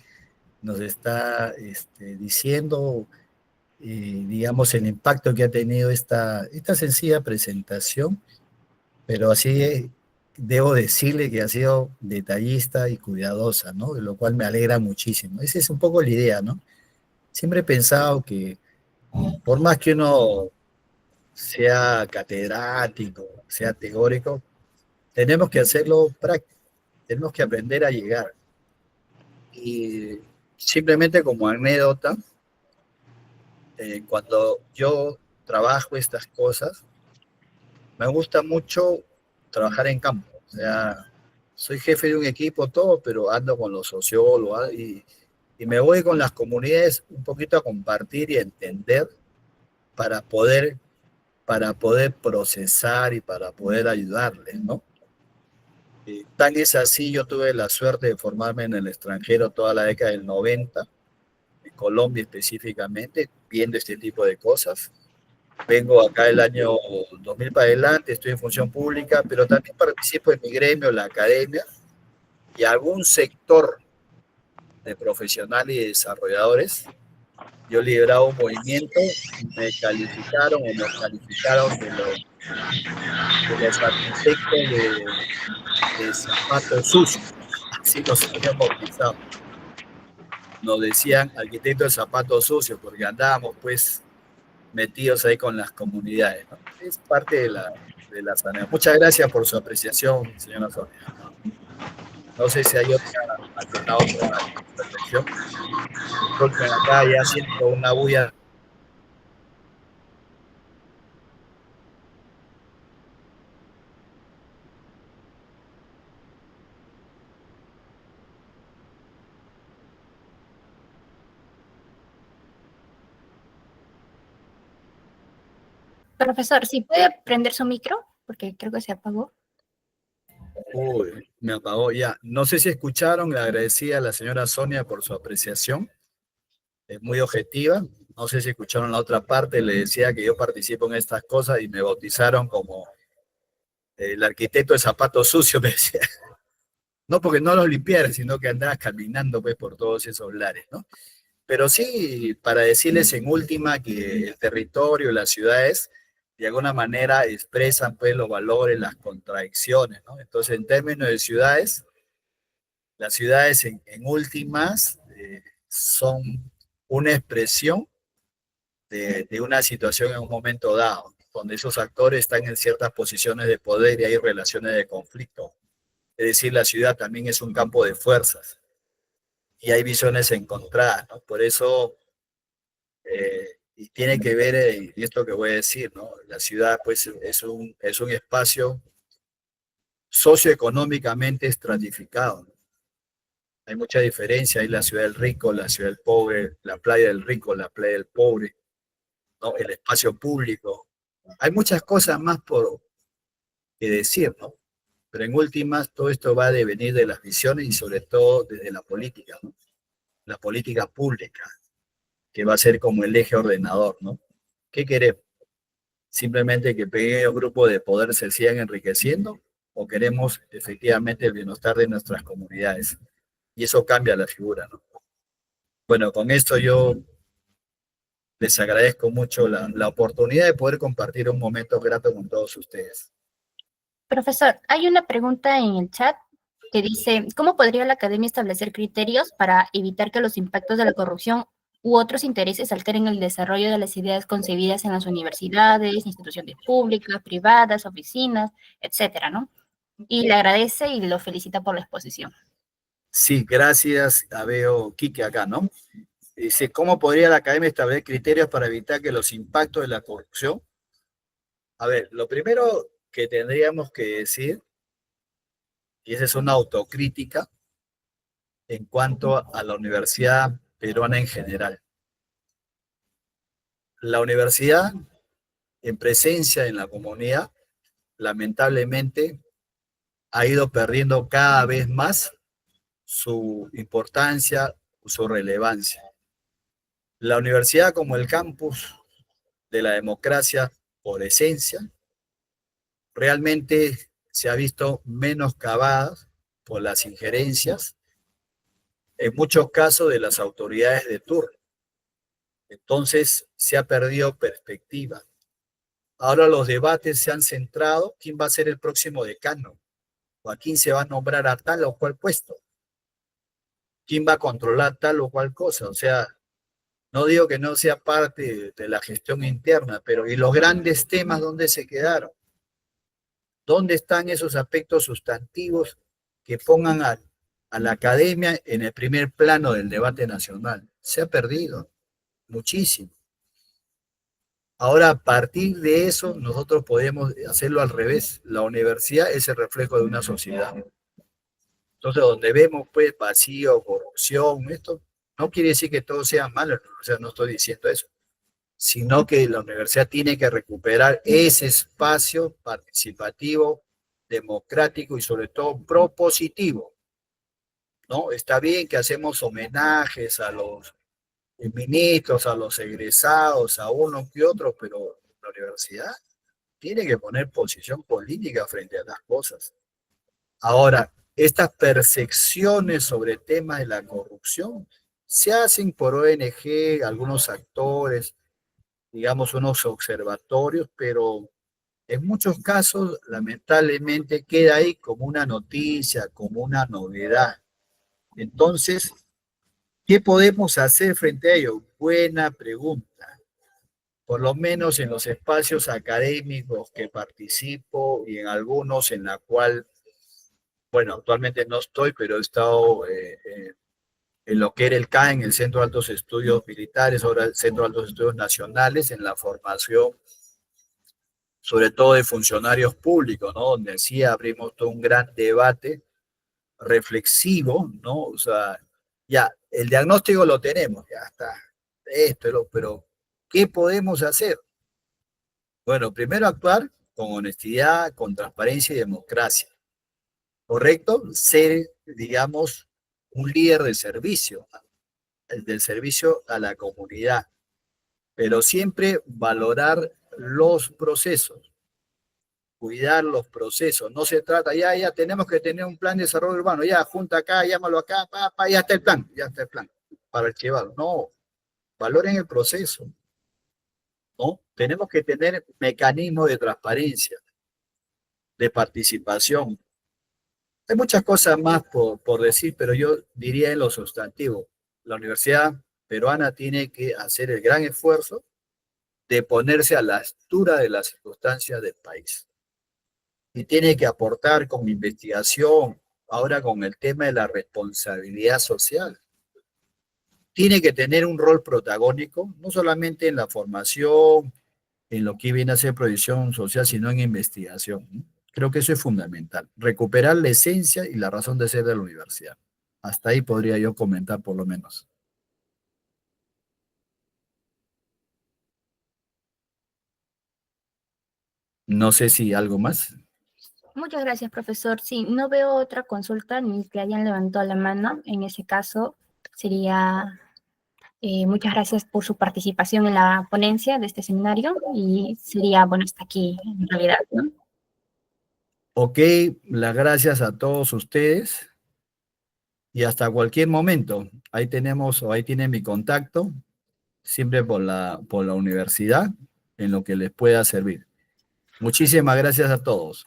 nos está diciendo, digamos, el impacto que ha tenido esta sencilla presentación, pero así debo decirle que ha sido detallista y cuidadosa, ¿no? De lo cual me alegra muchísimo. Esa es un poco la idea, ¿no? Siempre he pensado que por más que uno sea catedrático, sea teórico, tenemos que hacerlo práctico, tenemos que aprender a llegar. Y simplemente como anécdota, cuando yo trabajo estas cosas, me gusta mucho trabajar en campo. O sea, soy jefe de un equipo, todo, pero ando con los sociólogos y me voy con las comunidades un poquito a compartir y a entender para poder procesar y para poder ayudarles, ¿no? Tan es así, yo tuve la suerte de formarme en el extranjero toda la década del 90, en Colombia específicamente, viendo este tipo de cosas. Vengo acá el año 2000 para adelante, estoy en función pública, pero también participo en mi gremio, la academia, y algún sector de profesionales y desarrolladores. Yo lideraba un movimiento, me calificaron o nos calificaron de los arquitectos de zapatos sucios, así nos habían bautizado. Nos decían arquitectos de zapatos sucios porque andábamos pues metidos ahí con las comunidades, ¿no? Es parte de la sanidad. Muchas gracias por su apreciación, señora Sonia. No sé si hay alguna otra reflexión. Disculpen, acá ya siento una bulla. Profesor, ¿sí puede prender su micro? Porque creo que se apagó. Uy, me apagó ya. No sé si escucharon, le agradecía a la señora Sonia por su apreciación. Es muy objetiva. No sé si escucharon la otra parte, le decía que yo participo en estas cosas y me bautizaron como el arquitecto de zapatos sucios, me decía. No porque no los limpiara, sino que andaba caminando pues, por todos esos lares, ¿no? Pero sí, para decirles en última que el territorio, las ciudades, de alguna manera expresan pues los valores, las contradicciones, ¿no? Entonces, en términos de ciudades, las ciudades en últimas son una expresión de una situación en un momento dado, donde esos actores están en ciertas posiciones de poder y hay relaciones de conflicto. Es decir, la ciudad también es un campo de fuerzas y hay visiones encontradas, ¿no? Por eso, y tiene que ver, y esto que voy a decir, ¿no? La ciudad, pues, es un espacio socioeconómicamente estratificado, ¿no? Hay mucha diferencia, hay la ciudad del rico, la ciudad del pobre, la playa del rico, la playa del pobre, ¿no? El espacio público. Hay muchas cosas más por que decir, ¿no? Pero en últimas, todo esto va a devenir de las visiones y sobre todo desde la política, ¿no? La política pública, que va a ser como el eje ordenador, ¿no? ¿Qué queremos? ¿Simplemente que pequeños grupos de poder se sigan enriqueciendo o queremos efectivamente el bienestar de nuestras comunidades? Y eso cambia la figura, ¿no? Bueno, con esto yo les agradezco mucho la oportunidad de poder compartir un momento grato con todos ustedes. Profesor, hay una pregunta en el chat que dice, ¿cómo podría la academia establecer criterios para evitar que los impactos de la corrupción u otros intereses alteren el desarrollo de las ideas concebidas en las universidades, instituciones públicas, privadas, oficinas, etcétera, ¿no? Y le agradece y lo felicita por la exposición. Sí, gracias. Veo Quique acá, ¿no? Dice, ¿cómo podría la academia establecer criterios para evitar que los impactos de la corrupción? A ver, lo primero que tendríamos que decir, y esa es una autocrítica en cuanto a la universidad peruana en general. La universidad, en presencia en la comunidad, lamentablemente ha ido perdiendo cada vez más su importancia, su relevancia. La universidad como el campus de la democracia por esencia, realmente se ha visto menoscabada por las injerencias en muchos casos de las autoridades de turno. Entonces se ha perdido perspectiva. Ahora los debates se han centrado, ¿quién va a ser el próximo decano? ¿O a quién se va a nombrar a tal o cual puesto? ¿Quién va a controlar tal o cual cosa? O sea, no digo que no sea parte de la gestión interna, pero ¿y los grandes temas dónde se quedaron? ¿Dónde están esos aspectos sustantivos que pongan a la academia en el primer plano del debate nacional? Se ha perdido muchísimo. Ahora, a partir de eso, nosotros podemos hacerlo al revés. La universidad es el reflejo de una sociedad. Entonces, donde vemos pues vacío, corrupción, esto no quiere decir que todo sea malo, o sea, no estoy diciendo eso, sino que la universidad tiene que recuperar ese espacio participativo, democrático y sobre todo propositivo, ¿no? Está bien que hacemos homenajes a los ministros, a los egresados, a uno que otro, pero la universidad tiene que poner posición política frente a las cosas. Ahora, estas percepciones sobre temas de la corrupción se hacen por ONG, algunos actores, digamos unos observatorios, pero en muchos casos lamentablemente queda ahí como una noticia, como una novedad. Entonces, ¿qué podemos hacer frente a ello? Buena pregunta. Por lo menos en los espacios académicos que participo y en algunos en la cual, bueno, actualmente no estoy, pero he estado en lo que era el CAN, el Centro de Altos Estudios Militares, ahora el Centro de Altos Estudios Nacionales, en la formación, sobre todo de funcionarios públicos, ¿no? Donde sí abrimos todo un gran debate reflexivo, ¿no? O sea, ya, el diagnóstico lo tenemos, ya está, pero ¿qué podemos hacer? Bueno, primero actuar con honestidad, con transparencia y democracia, ¿correcto? Ser, digamos, un líder de servicio, del servicio a la comunidad, pero siempre valorar los procesos, cuidar los procesos. No se trata, ya tenemos que tener un plan de desarrollo urbano, ya junta acá, llámalo acá, ya está el plan para archivarlo. No, valoren el proceso, ¿no? Tenemos que tener mecanismos de transparencia, de participación. Hay muchas cosas más por decir, pero yo diría en lo sustantivo. La Universidad Peruana tiene que hacer el gran esfuerzo de ponerse a la altura de las circunstancias del país. Y tiene que aportar con investigación, ahora con el tema de la responsabilidad social. Tiene que tener un rol protagónico, no solamente en la formación, en lo que viene a ser proyección social, sino en investigación. Creo que eso es fundamental. Recuperar la esencia y la razón de ser de la universidad. Hasta ahí podría yo comentar por lo menos. No sé si algo más. Muchas gracias, profesor. Sí, no veo otra consulta ni que hayan levantado la mano. En ese caso, sería muchas gracias por su participación en la ponencia de este seminario y sería, bueno, hasta aquí en realidad, ¿no? Ok, las gracias a todos ustedes y hasta cualquier momento. Ahí tenemos o ahí tienen mi contacto, siempre por la universidad, en lo que les pueda servir. Muchísimas gracias a todos.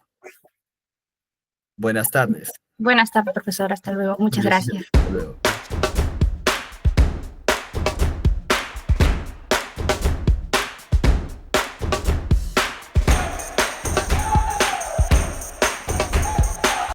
Buenas tardes. Buenas tardes, profesor. Hasta luego. Muchas gracias. Hasta luego.